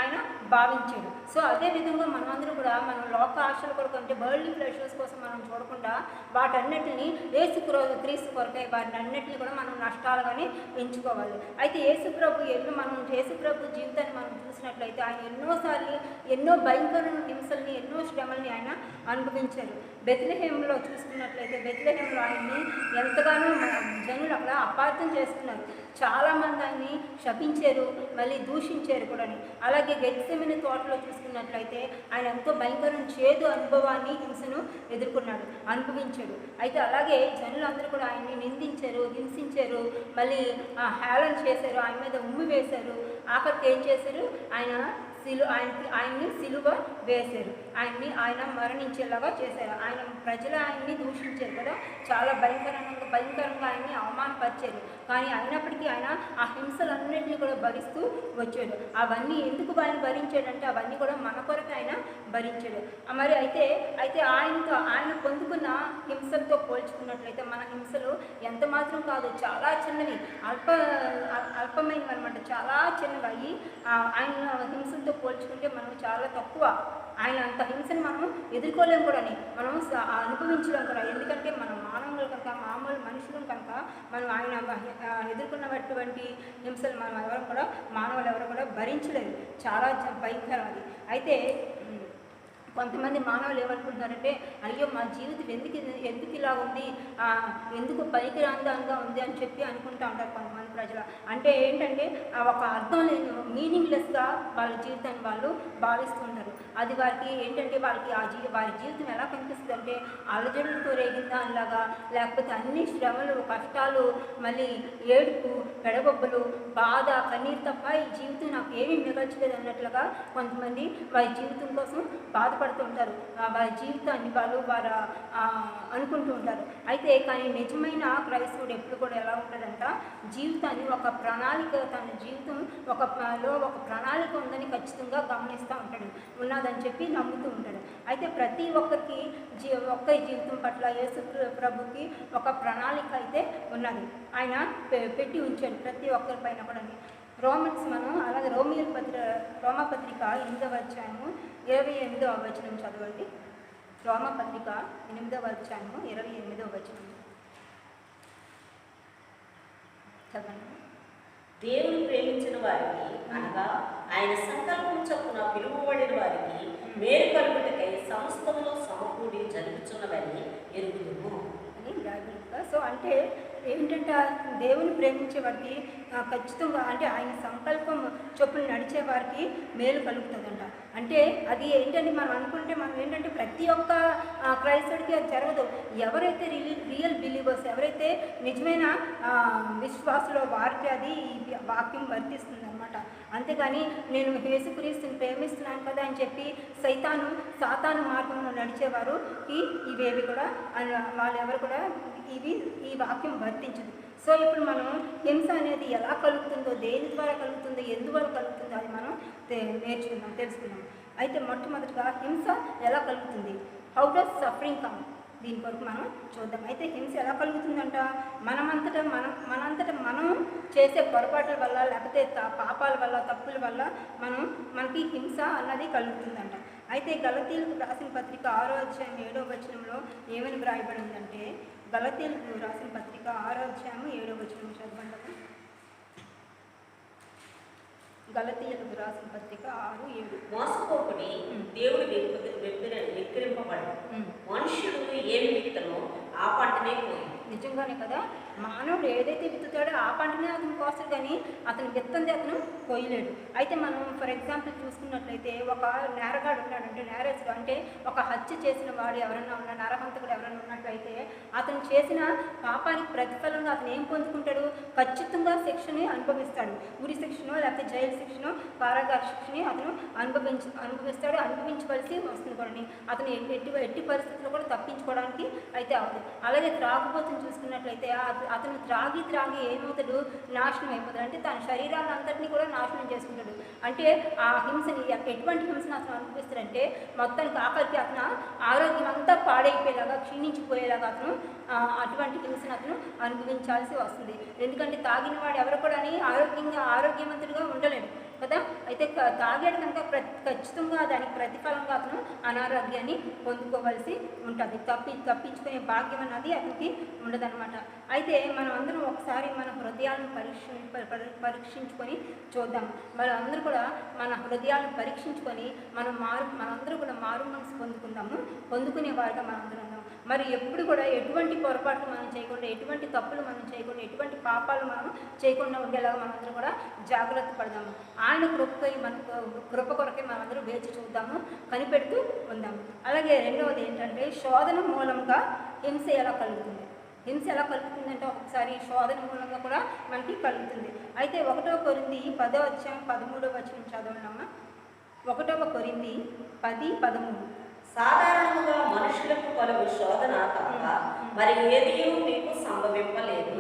ఆయన భావించాడు. సో అదేవిధంగా మనమందరం కూడా మనం లోక ఆశల కొరకు, అంటే వరల్డ్లీ ప్లెజర్స్ కోసం మనం చూడకుండా వాటన్నిటిని క్రీస్తు కొరకై వాటిని అన్నింటినీ కూడా మనం నష్టాలుగానే ఎంచుకోవాలి. అయితే యేసుప్రభు జీవితాన్ని మనం చూసినట్లయితే ఆయన ఎన్నోసార్లు ఎన్నో భయంకరమైన హింసల్ని, ఎన్నో శ్రమల్ని ఆయన అనుభవించారు. బెత్లెహేములో చూసుకున్నట్లయితే బెత్లెహేములో ఆయన్ని ఎంతగానో జనులు అక్కడ అపార్థం చేసుకున్నారు. చాలామంది ఆయన్ని శపించారు, మళ్ళీ దూషించారు కూడా. అలాగే గెత్సెమనే తోటలో చూసుకున్నట్లయితే ఆయన ఎంతో భయంకరమైన చేదు అనుభవాన్ని, హింసను అనుభవించాడు. అయితే అలాగే జనులందరూ కూడా ఆయన్ని నిందించారు, హింసించారు, మళ్ళీ హేళన చేశారు, ఆయన మీద ఉమ్మి వేశారు. ఆఖరికి ఏం చేశారు? ఆయన్ని సిలువ వేశారు, ఆయన మరణించేలాగా చేశారు. ఆయన్ని దూషించారు కదా, చాలా భయంకరంగా ఆయన్ని అవమానపరిచారు. కానీ అయినప్పటికీ ఆయన ఆ హింసలన్నింటినీ కూడా భరిస్తూ వచ్చాడు. అవన్నీ ఎందుకు ఆయన భరించాడంటే అవన్నీ కూడా మన కొరకు ఆయన భరించాడు. మరి అయితే ఆయన పొందుకున్న హింసలతో పోల్చుకున్నట్లయితే మన హింసలు ఎంత మాత్రం కాదు, చాలా చిన్నవి, అల్పమైనవి అనమాట, చాలా చిన్నవి. ఆయన హింసలతో పోల్చుకుంటే మనం చాలా తక్కువ. ఆయన అంత హింసను మనం ఎదుర్కోలేము కూడా, మనం అనుభవించలేము కూడా. ఎందుకంటే మనం మానవులు కనుక, మామూలు మనుషులు కనుక మనం ఆయన ఎదుర్కొన్నటువంటి హింసలు మానవులు ఎవరు కూడా భరించలేదు. చాలా భయంకరం అది. అయితే కొంతమంది మానవులు ఏమనుకుంటున్నారంటే అయ్యో మా జీవితం ఎందుకు ఇలా ఉంది, ఎందుకు పైకి రాందంగా ఉంది అని చెప్పి అనుకుంటూ ఉంటారు కొంతమంది ప్రజలు. అంటే ఏంటంటే ఒక అర్థం లేని మీనింగ్లెస్గా వాళ్ళ జీవితాన్ని వాళ్ళు భావిస్తుంటారు. అది వారికి ఏంటంటే వాళ్ళకి వారి జీవితం ఎలా కనిపిస్తుంది అంటే అలజడులతో రేగిన దానిలాగా, లేకపోతే అన్ని శ్రమలు కష్టాలు మళ్ళీ ఏడుపు పెడబొబ్బలు బాధ కన్నీరు తప్ప ఈ జీవితం నాకు ఏమీ మిగల్చలేదు అన్నట్లుగా కొంతమంది వారి జీవితం కోసం బాధపడుతూ ఉంటారు. వారి జీవితాన్ని వాళ్ళు అనుకుంటూ ఉంటారు. అయితే కానీ నిజమైన క్రైస్తవుడు ఎప్పుడు కూడా ఎలా ఉంటాడంట, జీవితాన్ని ఒక ప్రణాళిక, తన జీవితం ఒక ప్రణాళిక ఉందని ఖచ్చితంగా గమనిస్తూ ఉంటాడు, ఉన్నదని చెప్పి నమ్ముతూ ఉంటాడు. అయితే ప్రతి ఒక్కరికి ఒక్కరి జీవితం పట్ల యేసు ప్రభుకి ఒక ప్రణాళిక అయితే ఉన్నది, ఆయన పెట్టి ఉంచాడు ప్రతి ఒక్కరి పైన కూడా. రోమన్స్ మనం అలాగే రోమపత్రిక 8వ అధ్యాయము 28వ వచనం చదవండి. రోమపత్రిక 8వ అధ్యాయము 28వ వచనం చదవండి. దేవుని ప్రేమించిన వారికి అనగా ఆయన సంకల్పం చొప్పున పిలువబడిన వారికి మేలు కలుగుటకై సమస్తములో సమకూడి జరుగుతున్నవని ఎరుగుదుము అని రాయబడింది. సో అంటే ఏంటంటే దేవుని ప్రేమించే వారికి ఖచ్చితంగా అంటే ఆయన సంకల్పం చొప్పున నడిచే వారికి మేలు కలుగుతుందంట. అంటే అది ఏంటంటే మనం అనుకుంటే మనం ఏంటంటే ప్రతి ఒక్క క్రైస్తవుడికి అది జరగదు. ఎవరైతే రియల్ బిలీవర్స్, ఎవరైతే నిజమైన విశ్వాసులో వారికి అది ఈ వాక్యం వర్తిస్తుంది అనమాట. అంతేగాని నేను యేసుక్రీస్తుని ప్రేమిస్తున్నాను కదా అని చెప్పి సాతాను మార్గంలో నడిచేవారు ఇవేవి కూడా వాళ్ళు ఎవరు కూడా ఈ వాక్యం వర్తించదు. సో ఇప్పుడు మనం హింస అనేది ఎలా కలుగుతుందో, దేని ద్వారా కలుగుతుందో, ఎందువల్ల కలుగుతుందో అది మనం తెలుసుకుందాం. అయితే మొట్టమొదటిగా హింస ఎలా కలుగుతుంది, హౌ డస్ సఫరింగ్ కమ్, దీని కొరకు మనం చూద్దాం. అయితే హింస ఎలా కలుగుతుందంట, మనంతటా మనం చేసే పొరపాట్ల వల్ల, లేకపోతే పాపాల వల్ల, తప్పుల వల్ల మనకి హింస అన్నది కలుగుతుందంట. అయితే గలతీయులకు రాసిన పత్రిక 6వ అధ్యాయం 7వ వచనంలో ఏమని వ్రాయబడిందంటే, గలతీయులకు రాసిన పత్రిక 6వ అధ్యాయం 7వ వచనం చదవండి. గలతీయులకు రాసిన పత్రిక 6:7. మోసపోకుడి, దేవుడు వెక్కిరింపబడు, మనుషుడు ఏమి విత్తనో ఆ పంటనే పోయి. నిజంగానే కదా, మానవుడు ఏదైతే విత్తుతాడో ఆ పంటనే అతను కోస్తాడు, కానీ అతను విత్తంది అతను కొయ్యలేడు. అయితే మనం ఫర్ ఎగ్జాంపుల్ చూసుకున్నట్లయితే ఒక నేరగాడు ఉన్నాడంటే, నేరస్తుడు అంటే ఒక హత్య చేసిన వాడు ఎవరన్నా ఉన్నా, నరహంతకుడు ఎవరన్నా ఉన్నట్లయితే అతను చేసిన పాపానికి ప్రతిఫలంగా అతను ఏం పొందుకుంటాడు, ఖచ్చితంగా శిక్షని అనుభవిస్తాడు. ఉరి శిక్షను, లేకపోతే జైలు శిక్షను, కారాగార శిక్షని అతను అనుభవిస్తాడు, అనుభవించవలసి వస్తుంది కూడా. అతను ఎట్టి పరిస్థితుల్లో కూడా తప్పించుకోవడానికి అయితే అవ్వదు. అలాగే త్రాగుబోతుని చూసుకున్నట్లయితే అతను త్రాగి ఏమవుతాడు, నాశనం అయిపోతాడు. అంటే తన శరీరాన్ని అంతటినీ కూడా నాశనం చేసుకుంటాడు. అంటే ఆ హింసని, ఎటువంటి హింసను అతను అనుభవిస్తాడంటే మొత్తానికి ఆఖరికి అతను ఆరోగ్యం అంతా పాడైపోయేలాగా, క్షీణించిపోయేలాగా అతను అటువంటి హింసను అతను అనుభవించాల్సి వస్తుంది. ఎందుకంటే తాగిన వాడు ఎవరు కూడా ఆరోగ్యవంతుడిగా ఉండలేడు కదా. అయితే తాగాడు కనుక ఖచ్చితంగా దానికి ప్రతిఫలంగా అతను అనారోగ్యాన్ని పొందుకోవాల్సి ఉంటుంది. తప్పించుకునే భాగ్యం అన్నది అతనికి ఉండదన్నమాట. అయితే మనం అందరం ఒకసారి మన హృదయాలను పరీక్షించుకొని చూద్దాం. అందరూ కూడా మన హృదయాలను పరీక్షించుకొని మనందరూ కూడా మారు మనసు పొందుకునే వారుగా మనందరం ఉన్నాం. మరి ఎప్పుడు కూడా ఎటువంటి పొరపాట్లు మనం చేయకుండా, ఎటువంటి తప్పులు మనం చేయకుండా, ఎటువంటి పాపాలు మనం చేయకుండా ఉండేలాగా మనందరం కూడా జాగ్రత్త పడదాము. ఆయన కృప కొరకే మనందరూ వేచి చూద్దాము, కనిపెడుతూ ఉందాము. అలాగే రెండవది ఏంటంటే, శోధన మూలంగా హింస ఎలా కలుగుతుంది. హింస ఎలా కలుగుతుందంటే ఒకసారి శోధన మూలంగా కూడా మనకి కలుగుతుంది. అయితే 1 కొరింథీ 10వ అధ్యాయం 13వ వచనం చదవనమ్మా. 1 కొరింథీ 10:13. సాధారణంగా మనుషులకు కలుగు శోధన తప్ప మరి ఏదీ మీకు సంభవింపలేదు.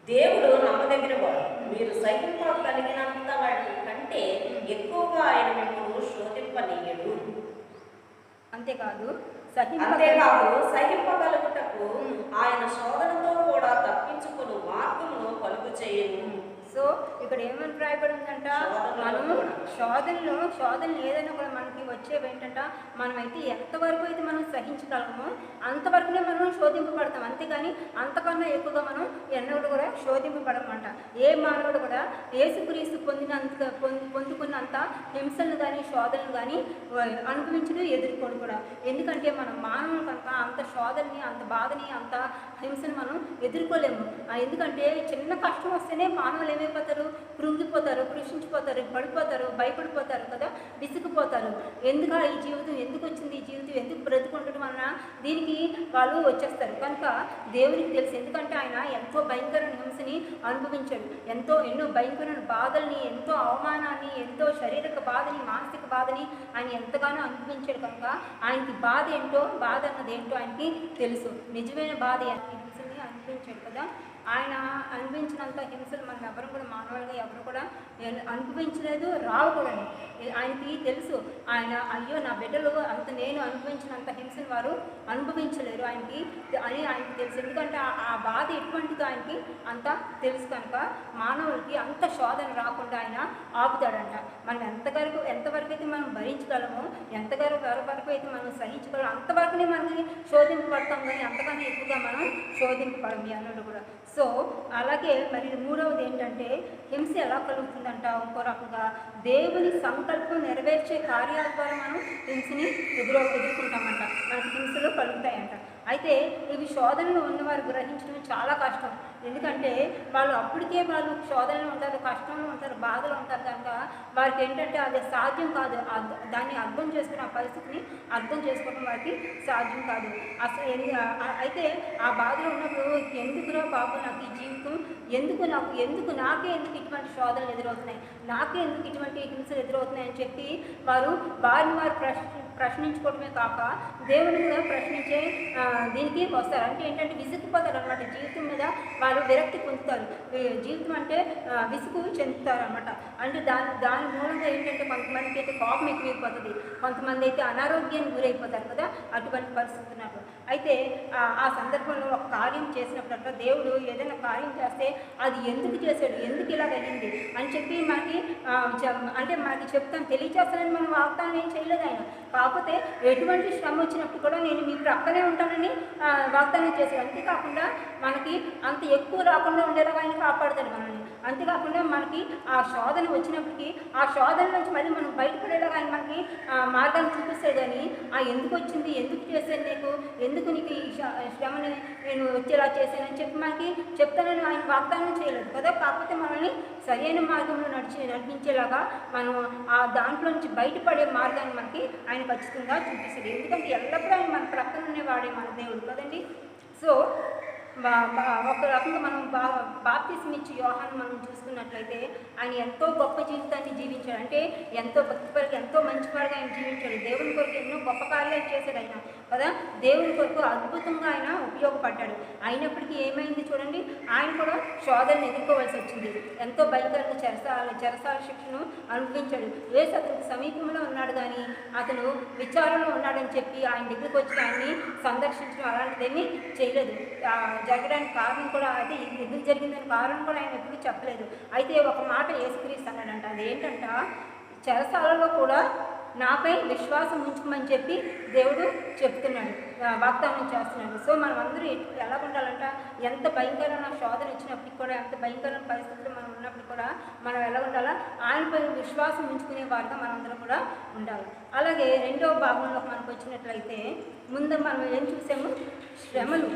దేవుడు నమ్మదగిన వాడు, మీరు సహింపగలిగినంత వాడి కంటే ఎక్కువగా ఆయన మిమ్మల్ని శోధింపనీయడు. అంతేకాదు సహింపగలుగుటకు ఆయన శోధనతో కూడా తప్పించుకుని మార్గమును కలుగు చేయను. సో ఇక్కడ ఏమని రాయబడి ఉందంట, మనము శోధనలు ఏదైనా కూడా మనకి వచ్చేవి ఏంటంట, మనమైతే ఎంతవరకు అయితే మనం సహించగలమో అంతవరకునే మనం శోధింపబడతాం, అంతేగాని అంతకన్నా ఎక్కువగా మనం ఎన్నడూ కూడా శోధింపబడమంట. ఏ మానవుడు కూడా యేసుక్రీస్తు పొందుకున్నంత హింసలను కానీ శోధనలు కానీ అనుభవించడం ఎదుర్కోడు కూడా. ఎందుకంటే మనం మానవులు కనుక అంత శోధనని, అంత బాధని, అంత హింసను మనం ఎదుర్కోలేము. ఎందుకంటే చిన్న కష్టం వస్తేనే మానవులు ఏమైపోతారు, కృంగిపోతారు, కృషించిపోతారు, పడిపోతారు, భయపడిపోతారు కదా, విసిగిపోతారు. ఎందుకు ఈ జీవితం ఎందుకు వచ్చింది, ఈ జీవితం ఎందుకు బ్రతుకుండడం వలన దీనికి వాళ్ళు వచ్చేస్తారు. కనుక దేవునికి తెలుసు, ఎందుకంటే ఆయన ఎంతో భయంకరమైన హింసని అనుభవించాడు, ఎన్నో భయంకరమైన బాధల్ని, ఎంతో అవమానాన్ని, ఎంతో శారీరక బాధని, మానసిక బాధని ఆయన ఎంతగానో అనుభవించాడు. కనుక ఆయనకి బాధ అన్నది ఏంటో ఆయనకి తెలుసు. నిజమైన బాధ హింసని అనుభవించాడు కదా. ఆయన అనుభవించినంత హింసలు మనం ఎవరు కూడా మానవులుగా ఎవరు కూడా అనుభవించలేదు, రావకూడదు. ఆయనకి తెలుసు, ఆయన అయ్యో నా బిడ్డలు అంత నేను అనుభవించినంత హింసను వారు అనుభవించలేరు ఆయనకి తెలుసు. ఎందుకంటే ఆ బాధ ఎటువంటిదో ఆయనకి అంత తెలుసు. కనుక మానవులకి అంత శోధన రాకుండా ఆయన ఆపుతాడంట. మనం ఎంతవరకు అయితే మనం భరించగలమో, వరకు అయితే మనం సహించగలమో అంతవరకునే మనకి శోధింపబడతాం, కానీ అంతకన్నా ఎక్కువగా మనం శోధింపబడము అన్నట్టు కూడా. సో అలాగే మరి మూడవది ఏంటంటే, హింస ఎలా కలుగుతుందంట, ఇంకో రకంగా దేవుని సంకల్పం నెరవేర్చే కార్యాల ద్వారా మనం హింసని ఎదుర్కొంటామంట, మనకి హింసలు కలుగుతాయంట. అయితే ఇవి శోధనలు ఉన్నవారు గ్రహించడం చాలా కష్టం. ఎందుకంటే అప్పటికే వాళ్ళు శోధనలో ఉంటారు, కష్టంలో ఉంటారు, బాధలో ఉంటారు. కనుక వారికి ఏంటంటే అది సాధ్యం కాదు. దాన్ని అర్థం చేసుకుని, ఆ పరిస్థితిని అర్థం చేసుకోవడం వారికి సాధ్యం కాదు అసలు. అయితే ఆ బాధలో ఉన్నప్పుడు ఎందుకురా బాబు నాకు ఈ జీవితం, నాకే ఎందుకు ఇటువంటి శోధనలు ఎదురవుతున్నాయి, నాకే ఎందుకు ఇటువంటి హింసలు ఎదురవుతున్నాయి అని చెప్పి వారిని వారు ప్రశ్నించుకోవడమే కాక దేవుని కూడా ప్రశ్నించే దీనికి వస్తారు. అంటే ఏంటంటే విసుగుపోతారు అనమాట, జీవితం మీద వాళ్ళు విరక్తి పొందుతారు. జీవితం అంటే విసుగు చెందుతారు అనమాట. అంటే దాని మూలంగా ఏంటంటే కొంతమందికి అయితే కోపం ఎక్కువైపోతుంది, కొంతమంది అయితే అనారోగ్యానికి గురైపోతారు కదా, అటువంటి పరిస్థితి ఉన్నప్పుడు. అయితే ఆ సందర్భంలో ఒక కార్యం చేసినప్పుడు దేవుడు ఏదైనా కార్యం చేస్తే అది ఎందుకు చేశాడు, ఎందుకు ఇలా అయ్యింది అని చెప్పి మనకి చెప్తాను, తెలియచేస్తానని మనం వాగ్దానం ఏం చేయలేదు ఆయన. కాకపోతే ఎటువంటి శ్రమ వచ్చినప్పుడు కూడా నేను మీ ప్రక్కనే ఉంటానని వాగ్దానం చేశాడు. అంతేకాకుండా మనకి అంత ఎక్కువ రాకుండా ఉండేలాగా ఆయన కాపాడుతాడు మనల్ని. అంతేకాకుండా మనకి ఆ శోధన వచ్చినప్పటికీ ఆ శోధన నుంచి మళ్ళీ మనం బయటపడేలాగా ఆయన మనకి మార్గాన్ని చూపిస్తాడు. కానీ ఎందుకు వచ్చింది, ఎందుకు చేశాను ఎందుకు నీకు ఈ శ్రమని నేను వచ్చేలా చేశానని చెప్పి మనకి చెప్తానని ఆయన వాగ్దానం చేయలేదు కదా. కాకపోతే మనల్ని సరైన మార్గంలో నడిపించేలాగా మనం ఆ దాంట్లో నుంచి బయటపడే మార్గాన్ని మనకి ఆయన ఖచ్చితంగా చూపిస్తాడు. ఎందుకంటే ఎల్లప్పుడూ ఆయన మన ప్రక్కనే వాడే మన దేవుడు కదండి. సో ఒక రకంగా మనం బాప్తిస్మ ఇచ్చి యోహాను మనం చూసుకున్నట్లయితే ఆయన ఎంతో గొప్ప జీవితాన్ని జీవించాడు. అంటే ఎంతో భక్తిపరంగా ఎంతో మంచివాడిగా ఆయన జీవించాడు. దేవుని కొరకు ఎన్నో గొప్ప కార్యాలు చేశాడు ఆయన కదా. దేవుని కొరకు అద్భుతంగా ఆయన ఉపయోగపడ్డాడు. అయినప్పటికీ ఏమైంది చూడండి, ఆయన కూడా శోధనను ఎదుర్కోవాల్సి వచ్చింది. ఎంతో భయంకరంగా చెరసాల శిక్షను అనుభవించాడు. యేసు అతనికి సమీపంలో ఉన్నాడు, కానీ అతను విచారంలో ఉన్నాడని చెప్పి ఆయన దగ్గరికి వచ్చి ఆయన్ని సందర్శించడం అలాంటిదేమీ చేయలేదు. జరగడానికి కారణం కూడా అయితే ఎందుకు జరిగిందని కారణం కూడా ఆయన ఎప్పుడు చెప్పలేదు. అయితే ఒక మాట యేసుక్రీస్తు అన్నాడంట, అదేంటంట, చెరసాలలో కూడా నాపై విశ్వాసం ఉంచుకోమని చెప్పి దేవుడు చెప్తున్నాడు, వాగ్దానం చేస్తున్నాడు. సో మనం అందరూ ఎలా ఉండాలంట, ఎంత భయంకరమైన శోధన ఇచ్చినప్పటికి కూడా, ఎంత భయంకరమైన పరిస్థితుల్లో మనం ఉన్నప్పుడు కూడా మనం ఎలా ఉండాలా, ఆయనపై విశ్వాసం ఉంచుకునే వారిగా మనందరం కూడా ఉండాలి. అలాగే రెండవ భాగంలో మనకు వచ్చినట్లయితే ముందు మనం ఏం చూసాము, శ్రమలు,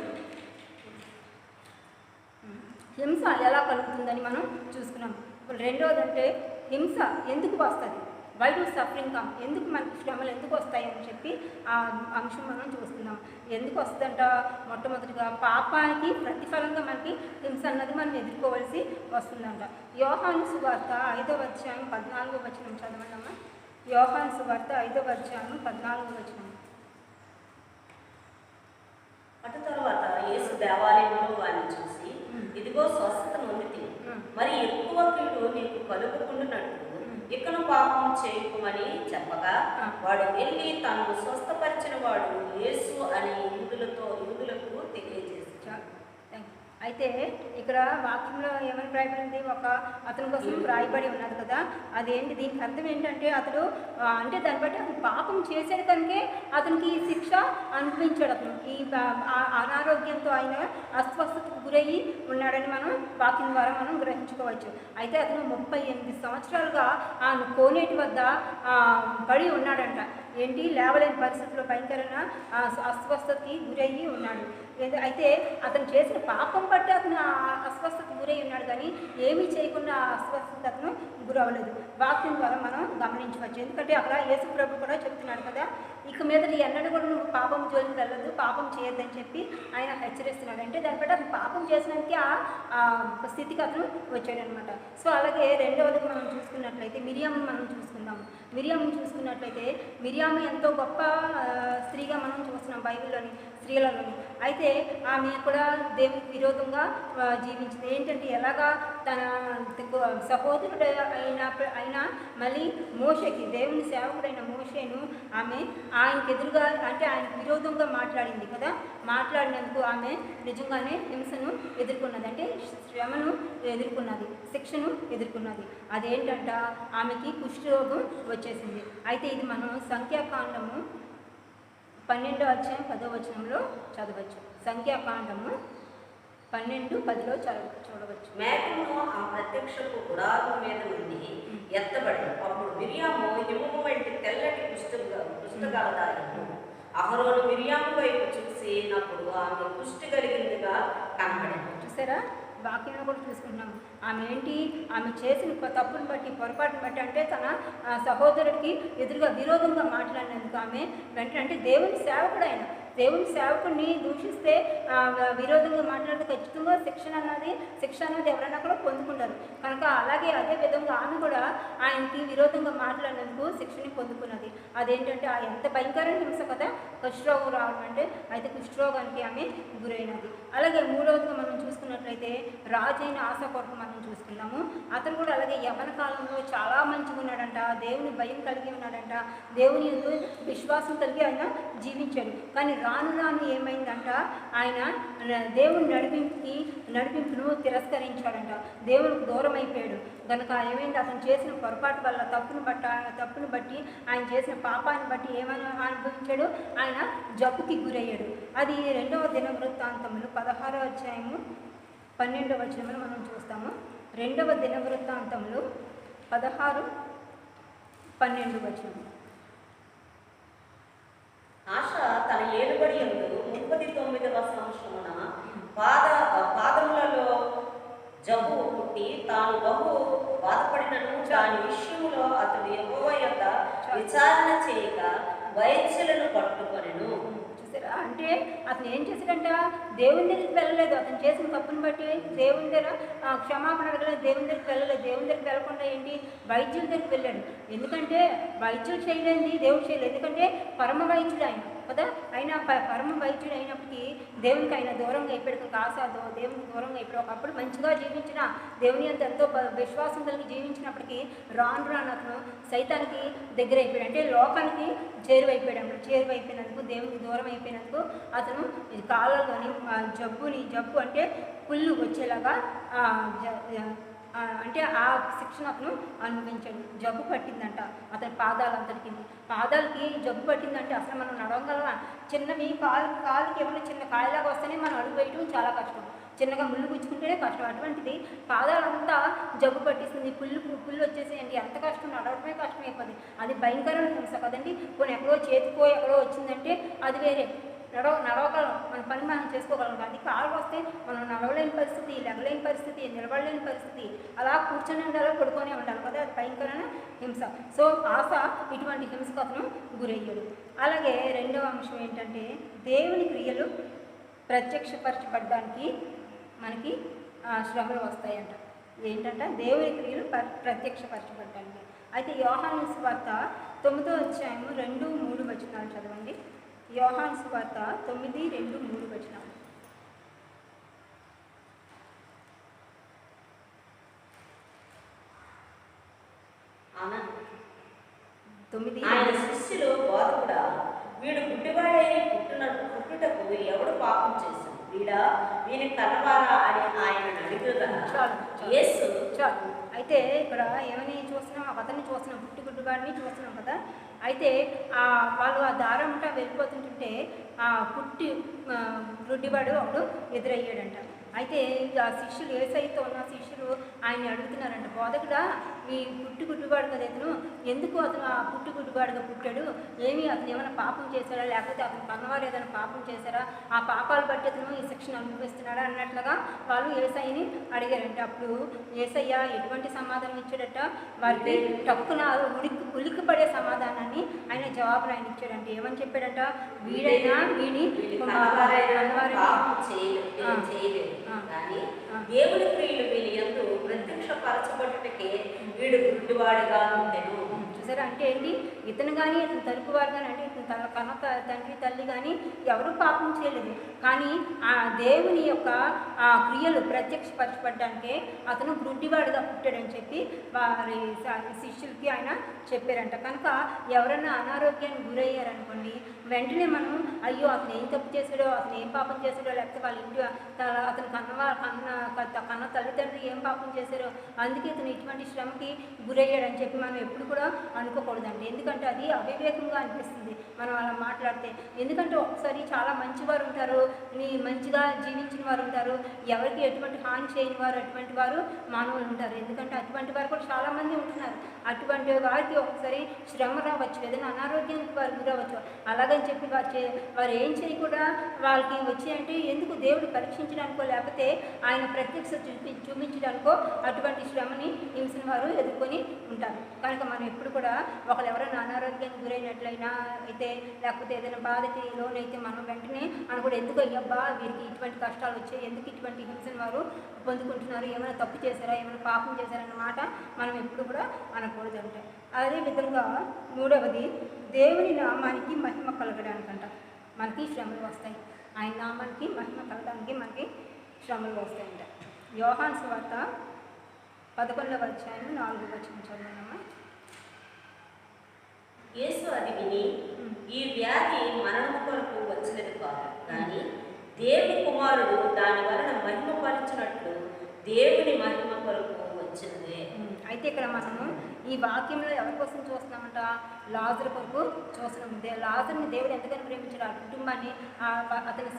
హింస ఎలా కలుగుతుందని మనం చూసుకున్నాం. ఇప్పుడు రెండవది అంటే హింస ఎందుకు వస్తుంది, వై డు సఫరింగ్ కమ్, ఎందుకు మనకి శ్రమలు ఎందుకు వస్తాయి అని చెప్పి ఆ అంశం మనం చూస్తున్నాం. ఎందుకు వస్తుందంట, మొట్టమొదటిగా పాపానికి ప్రతిఫలంగా మనకి హింస అన్నది మనం ఎదుర్కోవాల్సి వస్తుందంట. యోహాను సువార్త 5వ అధ్యాయం 14వ వచనం చదవండమ్మా. యోహాను సువార్త 5వ అధ్యాయం 14వ వచనం. అటు తర్వాత యేసు దేవాలయంలో వారిని చూసి, ఇదిగో స్వస్థత నొందితివి, మరి ఎక్కువ కీడు నీకు కలుగుకుంటున్నట్టు ఇకను పాపం చేయకుమని చెప్పగా, వాడు వెళ్ళి తాను స్వస్థపరిచిన వాడు యేసు అని యూదులకు తెలియజేశాడు. అయితే ఇక్కడ వాక్యంలో ఏమని రాయబడింది, అతని కోసం రాయబడి ఉన్నది కదా. అదేంటి, దీనికి అర్థం ఏంటంటే అతడు అంటే దాన్ని బట్టి అతను పాపం చేశాడు కనుకే అతనికి ఈ శిక్ష అనుభవించాడు. అతను ఈ అనారోగ్యంతో ఆయన అస్వస్థతకు గురయ్యి ఉన్నాడని మనం వాక్యం ద్వారా మనం గ్రహించుకోవచ్చు. అయితే అతను 38 సంవత్సరాలుగా ఆ కోనేటి వద్ద పడి ఉన్నాడంట. ఏంటి, లేవలేని పరిస్థితుల్లో భయంకరమైన అస్వస్థతకి గురయ్యి ఉన్నాడు. అయితే అతను చేసిన పాపం బట్టి అతను అస్వస్థతకు గురై ఉన్నాడు, కానీ ఏమీ చేయకుండా ఆ అస్వస్థత అతను గురవ్వలేదు. వాక్యం ద్వారా మనం గమనించవచ్చు. ఎందుకంటే అక్కడ యేసు ప్రభు కూడా చెప్తున్నాడు కదా, ఇక మీద ఎన్నడూ కూడా నువ్వు పాపం జోలికి వెళ్ళదు, పాపం చేయొద్దని చెప్పి ఆయన హెచ్చరిస్తున్నాడు. అంటే దాన్ని బట్టి అతను పాపం చేసినందుకే ఆ స్థితికి అతను వచ్చాడనమాట. సో అలాగే రెండవది మనం చూసుకున్నట్లయితే మిరియాము మనం చూసుకుందాము. మిరియాము చూసుకున్నట్లయితే మిరియాము ఎంతో గొప్ప స్త్రీగా మనం చూస్తున్నాం బైబిల్లోని స్త్రీలలోని. అయితే ఆమె కూడా దేవునికి విరోధంగా జీవించింది. ఏంటంటే ఎలాగా తన సహోదరుడు అయిన మళ్ళీ మోషేకి, దేవుని సేవకుడైన మోషేను ఆమె ఆయనకు ఎదురుగా అంటే ఆయనకు విరోధంగా మాట్లాడింది కదా. మాట్లాడినందుకు ఆమె నిజంగానే హింసను ఎదుర్కొన్నది, అంటే శ్రమను ఎదుర్కొన్నది, శిక్షను ఎదుర్కొన్నది. అదేంటంట, ఆమెకి కుష్ఠరోగం వచ్చేసింది. అయితే ఇది మనం సంఖ్యాకాండము 12వ అధ్యాయం 10వ వచనంలో చదవచ్చు. సంఖ్యాకాండము 12:10లో చూడవచ్చు. మేఘము ఆ ప్రత్యక్షపు గుడారం మీద నుండి ఎత్తబడి అప్పుడు మిరియాము హిమము వంటి తెల్లటి పుస్తకాలదాయను. అహరోను మిరియాము వైపు చూసినప్పుడు ఆమె పుష్టి కలిగిందిగా కనబడింది. చూసారా, వాక్యంలో కూడా చూసుకుంటున్నాం. ఆమె ఏంటి, ఆమె చేసిన తప్పును బట్టి, పొరపాటును బట్టి, అంటే తన సహోదరుడికి ఎదురుగా విరోధంగా మాట్లాడినందుకు ఆమె వెంటనే, అంటే దేవుని సేవకుడు ఆయన, దేవుని సేవకుడిని దూషిస్తే విరోధంగా మాట్లాడితే ఖచ్చితంగా శిక్ష అన్నది ఎవరైనా కూడా పొందుకుంటారు కనుక, అలాగే అదే విధంగా ఆమె కూడా ఆయనకి విరోధంగా మాట్లాడినందుకు శిక్షని పొందుకున్నది. అదేంటంటే ఎంత భయంకరమైన హింస కదా, కుష్ఠరోగం రావడం అంటే. అయితే కుష్ఠరోగానికి ఆమె గురైనది. అలాగే మూడవదిగా మనం చూసుకున్నట్లయితే రాజైన ఆశ కొరకు మనం చూసుకున్నాము. అతను కూడా అలాగే యవన కాలంలో చాలా మంచిగా ఉన్నాడంట, దేవుని భయం కలిగి ఉన్నాడంట, దేవుని యందు విశ్వాసం కలిగి ఆయన జీవించాడు. కానీ రాను రాను ఏమైందంట, ఆయన దేవుని నడిపింపును తిరస్కరించాడంట, దేవునికి దూరం అయిపోయాడు. కనుక ఏమైంది, అతను చేసిన పొరపాటు వల్ల తప్పును బట్టి ఆయన చేసిన పాపాన్ని బట్టి ఏమైనా అనుభవించాడు, ఆయన జబ్బుకి గురయ్యాడు. అది 2వ దినవృత్తాంతములు 16వ అధ్యాయము 12వ వచనంలో మనం చూస్తాము. 2వ దినవృత్తాంతములు 16-12 వచనం. ఆశ తన ఏలుబడి యందు 39వ సంవత్సరమున పాదములలో జబ్బు పుట్టి తాను బహు బాధపడినను దాని విషయంలో అతడు యెహోవా యొద్ద విచారణ చేయక వైద్యులను పట్టుకొనెను. చూసారా, అంటే అతను ఏం చేశాడంట, దేవుని దగ్గరికి వెళ్ళలేదు. అతను చేసిన తప్పుని బట్టి దేవుని దగ్గర క్షమాపణ అడగలేదు, దేవుని దగ్గరికి వెళ్ళలేదు. దేవుని దగ్గరికి వెళ్ళకుండా ఏంటి, వైద్యుల దగ్గరికి వెళ్ళాడు. ఎందుకంటే వైద్యులు చేయలేంది దేవుడు చేయలేదు, ఎందుకంటే పరమ వైద్యుడు ఆయన కదా. ఆయన పరమ వైద్యుడు అయినప్పటికీ దేవునికి ఆయన దూరంగా అయిపోయాడు. కాసాదో దేవునికి దూరంగా అయిపోయాడు. ఒకప్పుడు మంచిగా జీవించిన, దేవుని అంత ఎంతో విశ్వాసం కలిగి జీవించినప్పటికీ రాను రాను అతను సైతానికి దగ్గర అయిపోయాడు, అంటే లోకానికి చేరువైపోయినందుకు, దేవునికి దూరం అయిపోయినందుకు అతను కాళ్ళలోని జబ్బు అంటే పుళ్ళు వచ్చేలాగా అంటే ఆ శిక్షణ అతను అనుభవించాడు. జబ్బు పట్టిందంట అతని పాదాలకి జబ్బు పట్టిందంటే అసలు మనం నడవగలమా? చిన్నవి కాలుకి ఏమైనా చిన్న కాయలాగా వస్తేనే మనం అడుగు వేయడం చాలా కష్టం, చిన్నగా ముళ్ళు గుచ్చుకుంటేనే కష్టం. అటువంటిది పాదాలంతా జబ్బు పట్టిస్తుంది, పుళ్ళు వచ్చేసేయండి, ఎంత కష్టం, నడవడమే కష్టమైపోతుంది. అది భయంకరమైన హింస కదండి. కొన్ని ఎక్కడో చేతికో ఎక్కడో వచ్చిందంటే అది వేరే, నడవగలం, మన పని మనం చేసుకోగలం. అది కాలు వస్తే మనం నడవలేని పరిస్థితి, లెగలేని పరిస్థితి, నిలబడలేని పరిస్థితి, అలా కూర్చొని ఉండాలి, పడుకొని ఉండాలి కదా. అది భయంకరమైన హింస. సో ఆశ ఇటువంటి హింసకు అతను గురయ్యాడు. అలాగే రెండవ అంశం ఏంటంటే, దేవుని క్రియలు ప్రత్యక్షపరచబడడానికి మనకి శ్రమలు వస్తాయంట. ఏంటంట, దేవుని క్రియలు ప్రత్యక్షపరచబడడానికి. అయితే యోహాను సువార్త 9వ అధ్యాయము 2-3 వచనాలు చదవండి. యోహాను సువార్త 9:2-3 వచనాలు. ఆయన శిష్యులు బోధకుడా, వీడు గుడ్డివాడై పుట్టుటకు ఎవడు పాపం చేశాడు, వీడా వీని కన్నవారా అని ఆయన అడుగుగా చాలు యేసు చాలు. అయితే ఇక్కడ ఏమని చూస్తున్నాం, అతన్ని చూస్తున్నాం, పుట్టుగుడ్డుగాడిని చూస్తున్నాం కదా. అయితే వాళ్ళు ఆ దారంట వెళ్ళిపోతుంటుంటే ఆ గుడ్డివాడు ఒకడు ఎదురయ్యాడంట. అయితే ఆ శిష్యులు యేసయ్యతో ఉన్న శిష్యులు ఆయన్ని అడుగుతున్నారంట, బోధకుడా ఈ గుడ్డివాడు కదా ఇతను, ఎందుకు అతను ఆ గుడ్డివాడుగా పుట్టాడు, ఏమి అతను ఏమైనా పాపం చేశాడా, లేకపోతే అతను కన్నవారు ఏదైనా పాపం చేశారా, ఆ పాపాలు బట్టి అతను ఈ శిక్షను అనుభవిస్తున్నాడా అన్నట్లుగా వాళ్ళు యేసయ్యని అడిగారంట. అప్పుడు యేసయ్య ఎటువంటి సమాధానం ఇచ్చాడట, వారికి టక్కున ఉలిక్కిపడే సమాధానాన్ని ఆయన జవాబులు ఆయన ఇచ్చాడంటే ఏమని చెప్పాడంట, వీడైనా వీడి కానీ దేవుని క్రియలు వీని యందు ప్రత్యక్షపరచబడుటకే వీడు గుడ్డివాడిగా ఉండెను. చూసారా, అంటే ఏంటి, ఇతను కానీ ఇతను తలుపు వారు కానీ, అంటే ఇతను తన కన్న తండ్రి తల్లి కానీ ఎవరు పాపం చేయలేదు, కానీ ఆ దేవుని యొక్క ఆ క్రియలు ప్రత్యక్షపరచబడ్డానికే అతను గుడ్డివాడిగా పుట్టాడని చెప్పి వారి శిష్యులకి ఆయన చెప్పారంట. కనుక ఎవరైనా అనారోగ్యానికి గురయ్యారనుకోండి, వెంటనే మనం అయ్యో అతను ఏం తప్పు చేశాడో, అతను ఏం పాపం చేశాడో, లేకపోతే వాళ్ళ ఇంటి అతను కన్న తల్లిదండ్రులు ఏం పాపం చేశారో అందుకే ఇతను ఇటువంటి శ్రమకి గురయ్యాడని చెప్పి మనం ఎప్పుడు కూడా అనుకోకూడదండి. ఎందుకంటే అది అవివేకంగా అనిపిస్తుంది మనం అలా మాట్లాడితే. ఎందుకంటే ఒకసారి చాలా మంచివారు ఉంటారు, మంచిగా జీవించిన వారు ఉంటారు, ఎవరికి ఎటువంటి హాని చేయని వారు అటువంటి వారు మానవులు ఉంటారు. ఎందుకంటే అటువంటి వారు కూడా చాలామంది ఉంటున్నారు. అటువంటి వారికి ఒకసారి శ్రమ రావచ్చు, ఏదైనా అనారోగ్యానికి వారు గురవచ్చు. అలాగని చెప్పి వారు ఏం చేయకుండా వాళ్ళకి వచ్చి అంటే ఎందుకు దేవుడు పరీక్షించడానికో లేకపోతే ఆయన ప్రత్యక్ష చూపించడానికో అటువంటి శ్రమని హింసిన వారు ఎదుర్కొని ఉంటారు. కనుక మనం ఎప్పుడు కూడా ఒకరు ఎవరైనా అనారోగ్యానికి గురైనట్లయినా అయితే లేకపోతే ఏదైనా బాధకి లోనైతే మనం వెంటనే అనుకోండి, ఎందుకు అయ్యబ్బా వీరికి ఇటువంటి కష్టాలు వచ్చాయి, ఎందుకు ఇటువంటి హింసను వారు పొందుకుంటున్నారు, ఏమైనా తప్పు చేశారా, ఏమైనా పాపం చేశారన్న మాట మనం ఎప్పుడు కూడా అనకూడదు. అంటే అదేవిధంగా మూడవది, దేవుని నామానికి మహిమ కలగడానికంట మనకి శ్రమలు వస్తాయి. ఆయన నామానికి మహిమ కలగడానికి మనకి శ్రమలు వస్తాయంట. యోహాను సువార్త 11వ అధ్యాయం 4వ వచనం చదువునమ్మా. యేసు అది విని, ఈ వ్యాధి మరణము కొరకు వచ్చినది కాదు, కానీ దేవుని కుమారుడు దాని వలన మహిమపరచినట్లు దేవుని మహిమ కొరకు వచ్చినదే. అయితే ఇక్కడ మనము ఈ వాక్యంలో ఎవరి కోసం చూస్తున్నామంట, లాజరు కొరకు చూస్తున్నాం. లాజర్ని దేవుడు ఎంతగానో ప్రేమించాడు, ఆ కుటుంబాన్ని, అతని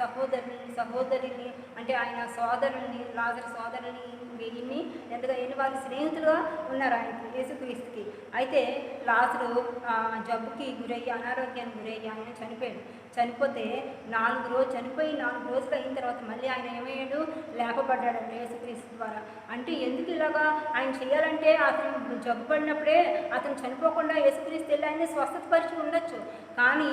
సహోదరిని అంటే ఆయన సోదరుల్ని, లాజరు సోదరుని ఎన్ని వారి స్నేహితులుగా ఉన్నారు ఆయనకి, యేసుక్రీస్తుకి. అయితే లాజరు జబ్బుకి గురయ్యి అనారోగ్యానికి గురయ్యి ఆయన చనిపోతే 4 రోజులు అయిన తర్వాత మళ్ళీ ఆయన ఏమయ్యాడు, లేపబడ్డాడంటే యేసుక్రీస్తు ద్వారా. అంటే ఎందుకు ఇలాగా ఆయన చేయాలంటే అతను జబ్బు పడినప్పుడే అతను చనిపోకుండా యేసుక్రీస్తు వెళ్ళి ఆయన స్వస్థతపరిచి ఉండొచ్చు, కానీ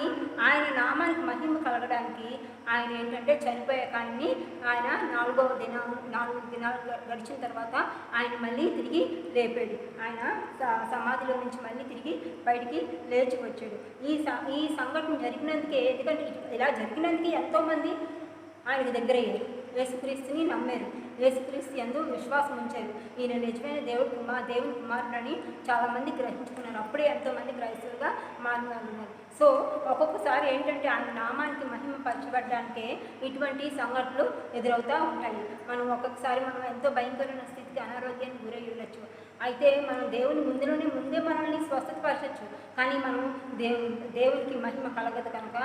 ఆయన నామానికి మహిమ కలగడానికి ఆయన ఏంటంటే చనిపోయే కానీ ఆయన 4 దినాలు గడిచిన తర్వాత ఆయన మళ్ళీ తిరిగి లేపాడు. ఆయన సమాధిలో నుంచి మళ్ళీ తిరిగి బయటికి లేచి వచ్చాడు. ఈ సంఘటన జరిగినందుకే, ఎందుకంటే ఇలా జరిగినందుకే ఎంతోమంది ఆయనకి దగ్గరయ్యారు, యేసుక్రీస్తుని నమ్మారు, యేసుక్రీస్తు యందు విశ్వాసం ఉంచారు. ఈయన నిజమైన దేవుని కుమారుడని చాలామంది గ్రహించుకున్నారు. అప్పుడే ఎంతోమంది క్రైస్తవులుగా మారినారు. సో ఒక్కొక్కసారి ఏంటంటే ఆయన నామానికి మహిమ పరచబడడానికే ఇటువంటి సంఘటనలు ఎదురవుతూ ఉంటాయి. మనం ఒక్కొక్కసారి ఎంతో భయంకరమైన స్థితికి అనారోగ్యానికి గురై ఉండొచ్చు. అయితే మనం దేవుని ముందే మనల్ని స్వస్థతపరచచ్చు, కానీ మనం దేవునికి మహిమ కలగదు కనుక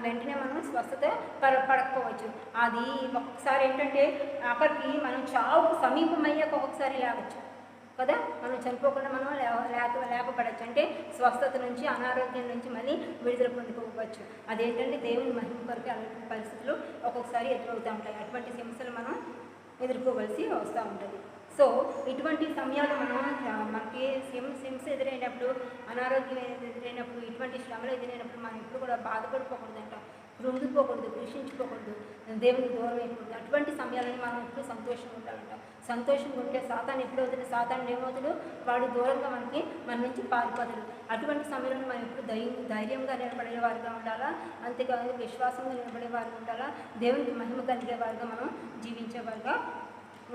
వెంటనే మనం స్వస్థత పడకపోవచ్చు. అది ఒక్కొక్కసారి ఏంటంటే అక్కడికి మనం చావుకు సమీపం అయ్యాక ఒక్కొక్కసారి లేవచ్చు కదా, మనం చనిపోకుండా మనం లేపబడచ్చు. అంటే స్వస్థత నుంచి, అనారోగ్యం నుంచి మళ్ళీ విడుదల పొందుకోవచ్చు. అదేంటంటే దేవుని మహిమ కొరకు అలాంటి పరిస్థితులు ఒక్కొక్కసారి ఎదురవుతూ ఉంటాయి. అటువంటి సమస్యలు మనం ఎదుర్కోవలసి వస్తూ ఉంటుంది. సో ఇటువంటి సమయాలు మనకి హింస ఎదురైనప్పుడు, అనారోగ్యం ఎదురైనప్పుడు, ఇటువంటి శ్రమలు ఎదురైనప్పుడు మనం ఎప్పుడు కూడా బాధపడిపోకూడదంట, కృంగిపోకూడదు, కృషించుకోకూడదు, దేవునికి దూరం అయిపోకూడదు. అటువంటి సమయాలని మనం ఎప్పుడు సంతోషంగా ఉండాలంట. సంతోషంగా ఉంటే సాతాను ఎప్పుడు అవుతుంది, సాతాను ఏమవుతాడు, వాడు దూరంగా మన నుంచి పారిపోతాడు. అటువంటి సమయంలో మనం ఎప్పుడు ధైర్యంగా నిలబడేవారుగా ఉండాలా, అంతేకాదు విశ్వాసంగా నిలబడేవారుగా ఉండాలా, దేవునికి మహిమ కలిగేవారుగా మనం జీవించేవారుగా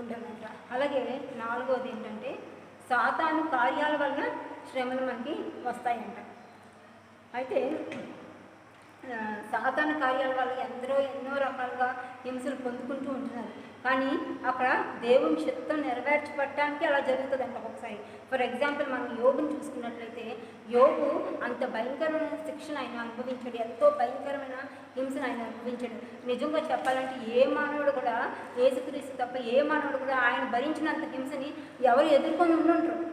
ఉండాలంట. అలాగే 4వది ఏంటంటే సాతాను కార్యాల వలన శ్రమలు మనకి వస్తాయంట. అయితే సాతాను కార్యాల వల్ల ఎన్నో రకాలుగా హింసలు పొందుకుంటూ ఉంటున్నారు. కానీ అక్కడ దేవుని చిత్తం నెరవేర్చబడటానికి అలా జరుగుతుందంట ఒక్కొక్కసారి. ఫర్ ఎగ్జాంపుల్ మనం యోబుని చూసుకున్నట్లయితే యోబు అంత భయంకరమైన శిక్షను ఆయన అనుభవించాడు, ఎంతో భయంకరమైన హింసను ఆయన అనుభవించాడు. నిజంగా చెప్పాలంటే ఏ మానవుడు కూడా, యేసుక్రీస్తు తప్ప ఏ మానవుడు కూడా ఆయన భరించినంత హింసని ఎవరు ఎదుర్కొని ఉండుంటారు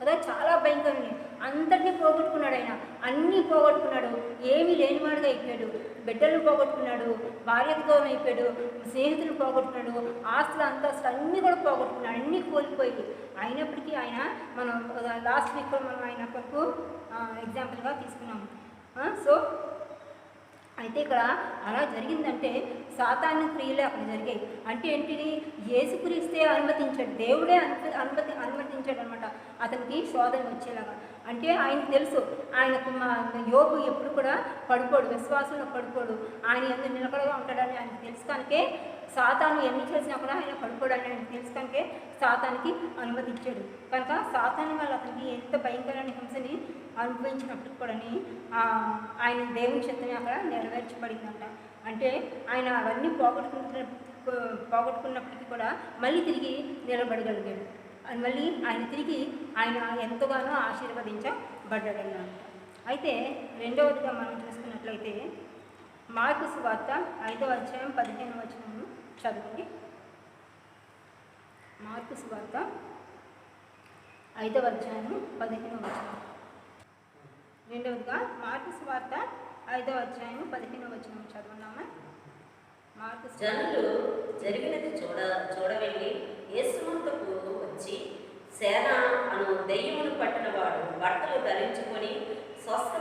కదా. చాలా భయంకరమైన అంతటినీ పోగొట్టుకున్నాడు ఆయన, అన్నీ పోగొట్టుకున్నాడు, ఏమీ లేనివాడుగా అయిపోయాడు, బిడ్డలను పోగొట్టుకున్నాడు, భార్యకు దూరం అయిపోయాడు, స్నేహితులను పోగొట్టుకున్నాడు, ఆస్తులు అంతస్తులు అన్నీ కూడా పోగొట్టుకున్నాడు, అన్నీ కోల్పోయి. అయినప్పటికీ ఆయన మనం లాస్ట్ వీక్ మనం ఆయన కొరకు ఎగ్జాంపుల్గా తీసుకున్నాము. సో అయితే ఇక్కడ అలా జరిగిందంటే సాతాను క్రియలే అక్కడ జరిగాయి. అంటే ఏంటిది, యేసుక్రీస్తే అనుమతించాడు, దేవుడే అనుమతించాడు అనమాట అతనికి శోధన వచ్చేలాగా. అంటే ఆయనకు తెలుసు, ఆయనకు యోబు ఎప్పుడు కూడా పడిపోడు, విశ్వాసంలో పడిపోడు, ఆయన ఎందుకు నిలకడగా ఉంటాడని ఆయనకు తెలుసు. కనుకే సాతాను ఎన్ని చేసినా కూడా ఆయన పడిపోడని ఆయనకు తెలుసు, కనుకే సాతానికి అనుమతించాడు. కనుక సాతాను వల్ల అతనికి ఎంత భయంకరమైన హింసని అనుభవించినప్పుడు కూడా ఆయన దేవుని చిత్తమే అక్కడ నెరవేర్చబడిందంట. అంటే ఆయన అవన్నీ పోగొట్టుకున్నప్పటికీ కూడా మళ్ళీ తిరిగి నిలబడగలిగాడు, మళ్ళీ ఆయన తిరిగి ఆయన ఎంతగానో ఆశీర్వదించబడ్డాడన్నమాట. అయితే రెండవదిగా మనం చూసుకున్నట్లయితే మార్కు సువార్త 5వ అధ్యాయం 15వ వచనం చదవండి. మార్కు సువార్త 5వ అధ్యాయం 15వ వచనం. రెండవదిగా మార్కు సువార్త 5వ అధ్యాయం 15వ వచనం చదవన్నామా. మార్కు జనులు జరిగినది చూడవెళ్ళి యేసు వద్దకు వచ్చి, సేన అను దెయ్యమును పట్టినవాడు బట్టలు ధరించుకొని స్వస్థ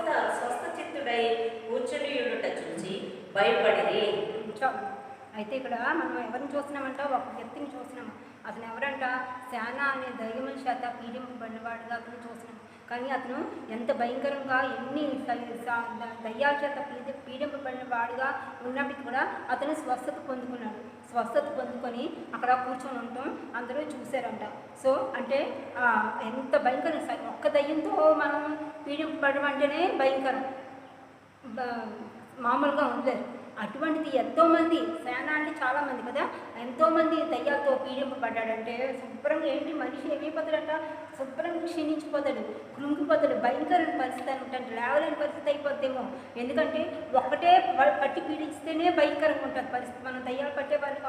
చిత్తుడై కూర్చుని ఉండుట చూసి భయపడిరి. అయితే ఇక్కడ మనం ఎవరిని చూస్తున్నామంట, ఒక వ్యక్తిని చూస్తున్నాము. అతను ఎవరంట, సేన అనే దయ్యముల చేత పీడింపబడినవాడుగా అతను చూస్తున్నాం. కానీ అతను ఎంత భయంకరంగా ఎన్ని దయ్యాల చేత పీడింపబడిన వాడుగా ఉన్నప్పటికీ కూడా అతను స్వస్థత పొందుకున్నాడు. స్వస్థత పొందుకొని అక్కడ కూర్చొని ఉండటం అందరూ చూశారంట. సో అంటే ఎంత భయంకరం, ఒక్క దయ్యంతో మనం పీడింపబడడం అంటేనే భయంకరం, మామూలుగా ఉండలేదు. అటువంటిది ఎంతోమంది, సేన అంటే చాలామంది కదా, ఎంతోమంది దయ్యాలతో పీడింపబడ్డాడంటే శుభ్రంగా ఏంటి మనిషి ఏమైపోతాడంట, శుభ్రంగా క్షీణించిపోతాడు, కృంగిపోతాడు, భయంకరమైన పరిస్థితి అనుకుంటాడు, లేవలేని పరిస్థితి అయిపోద్దేమో. ఎందుకంటే ఒక్కటే పట్టి పీడిస్తేనే భయంకరంగా ఉంటుంది పరిస్థితి. మనం దయ్యాలు పట్టే వాళ్ళు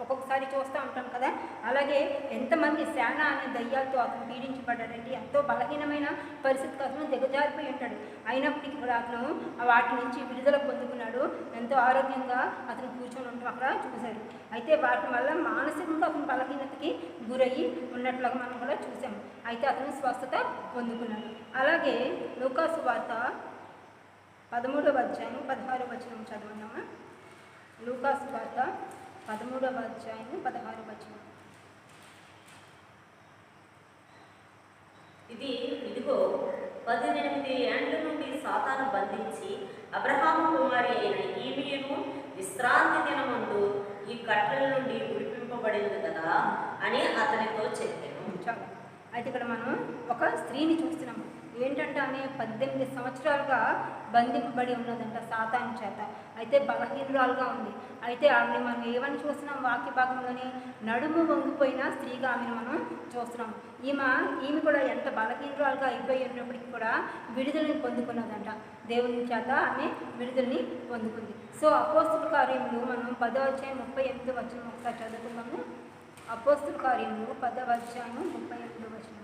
ఒక్కొక్కసారి చూస్తూ ఉంటాం కదా. అలాగే ఎంతమంది సేన అనే దయ్యాలతో అతను పీడించబడ్డాడంటే ఎంతో బలహీనమైన పరిస్థితికి అతను దిగజారిపోయి ఉంటాడు. అయినప్పటికీ కూడా అతను వాటి నుంచి విడుదల పొందుకున్నాడు, ఎంతో ఆరోగ్యంగా అతను కూర్చొని ఉంటాం అక్కడ చూశాడు. అయితే వాటి వల్ల మానసికంగా అతను బలహీనతకి గురయ్యి ఉన్నట్లుగా మనం కూడా చూసాము. అయితే అతను స్వస్థత పొందుకున్నాడు. అలాగే లూకా సువార్త 13వ అధ్యాయం 16వ వచనం చదవన్నామా. లూకా సువార్త 13వ అధ్యాయం 16వ వచనం. ఇదిగో 18 ఏండ్ల నుండి సాతాను బంధించి అబ్రహాము కుమారి అయిన ఈమెను విశ్రాంతి దినమందు ఈ కట్టెల నుండి విడిపింపబడింది కదా అని అతనితో చెప్పాను. చాలా. అయితే ఇక్కడ మనం ఒక స్త్రీని చూస్తున్నాము. ఏంటంటే ఆమె 18 సంవత్సరాలుగా బంధింపబడి ఉన్నదంట సాతాను చేత. అయితే బలహీనురాలుగా ఉంది. అయితే ఆమెను మనం ఏమని చూస్తున్నాం, వాక్య భాగంలోని నడుము వంగిపోయిన స్త్రీగా ఆమెను మనం చూస్తున్నాం. ఈమె కూడా ఎంత బలహీనురాలుగా అయిపోయి ఉన్నప్పటికీ కూడా విడుదలని పొందుకున్నదంట. దేవుని చేత ఆమె విడుదలని పొందుకుంది. సో అపోస్తుల కార్యములు మనం 10వ అధ్యాయం 38వ వచనం ఒకసారి చదువుకుందాము. అపోస్తుల కార్యములు 10వ అధ్యాయం 38వ వచనం.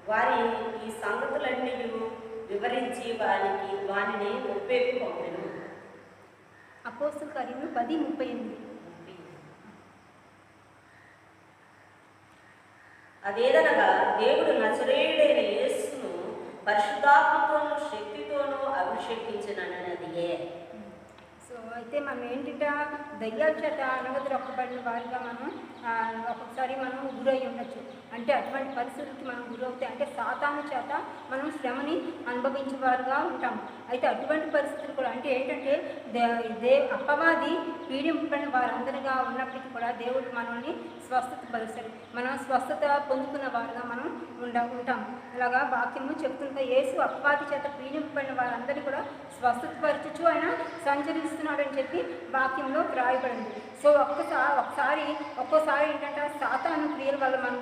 వారి ఈ సంగతులన్నీ వివరించి వారిని ఒప్పేకు పంపెను. అపోస్తుల కార్యములు 10:38. అదేదనగా దేవుడు నజరేయుడైన యేసును పరిశుద్ధాత్మతోనూ శక్తితోనూ అభిషేకించినన్నదియే. సో అయితే మనం ఏంటంటే దయ్యాల చేత అనవద్రొక్కబడిన వారిగా మనం ఒక్కొక్కసారి మనం గురై ఉండొచ్చు. అంటే అటువంటి పరిస్థితులకి మనం గురవుతాయి. అంటే సాతాను చేత మనం శ్రమని అనుభవించేవారుగా ఉంటాం. అయితే అటువంటి పరిస్థితులు కూడా అంటే ఏంటంటే అపవాది పీడింపబడిన వారందరిగా ఉన్నప్పటికీ కూడా దేవుడు మనల్ని స్వస్థత పరుస్తాడు. మనం స్వస్థత పొందుకున్న వారుగా మనం ఉంటాం. ఇలాగా వాక్యము చెప్తుంటే యేసు అపవాది చేత పీడింపబడిన వారందరినీ కూడా స్వస్థపరచుచు ఆయన సంచరిస్తున్నాడని చెప్పి వాక్యంలో రాయబడింది. సో ఒక్కోసారి ఏంటంటే సాతాను క్రియల వల్ల మనం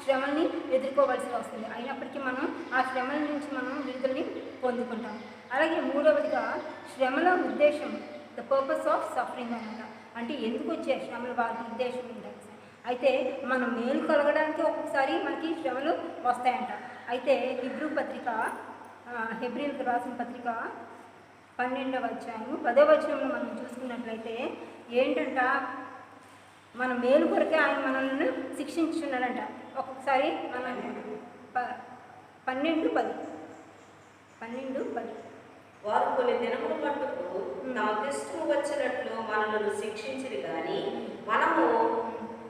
శ్రమల్ని ఎదుర్కోవాల్సి వస్తుంది. అయినప్పటికీ మనం ఆ శ్రమల నుంచి మనం విడుదలని పొందుకుంటాం. అలాగే మూడవదిగా శ్రమల ఉద్దేశం, ద పర్పస్ ఆఫ్ సఫరింగ్ అనమాట. అంటే ఎందుకు వచ్చే శ్రమలు, వారి ఉద్దేశం ఏంటంటే అయితే మనం మేలు కలగడానికి ఒక్కొక్కసారి మనకి శ్రమలు వస్తాయంట. అయితే హెబ్రీలకు రాసిన పత్రిక 12వ అధ్యాయము 10వ వచనంలో మనం చూసుకున్నట్లయితే ఏంటంట, మన మేలు కొరకే ఆయన మనల్ని శిక్షించున్నాడంట. ఒక్కొక్కసారి మన 12:10 వారు కొన్ని దినముల మట్టుకు తమకు ఇష్టం వచ్చినట్లు మనల్ని శిక్షించిరి కానీ మనము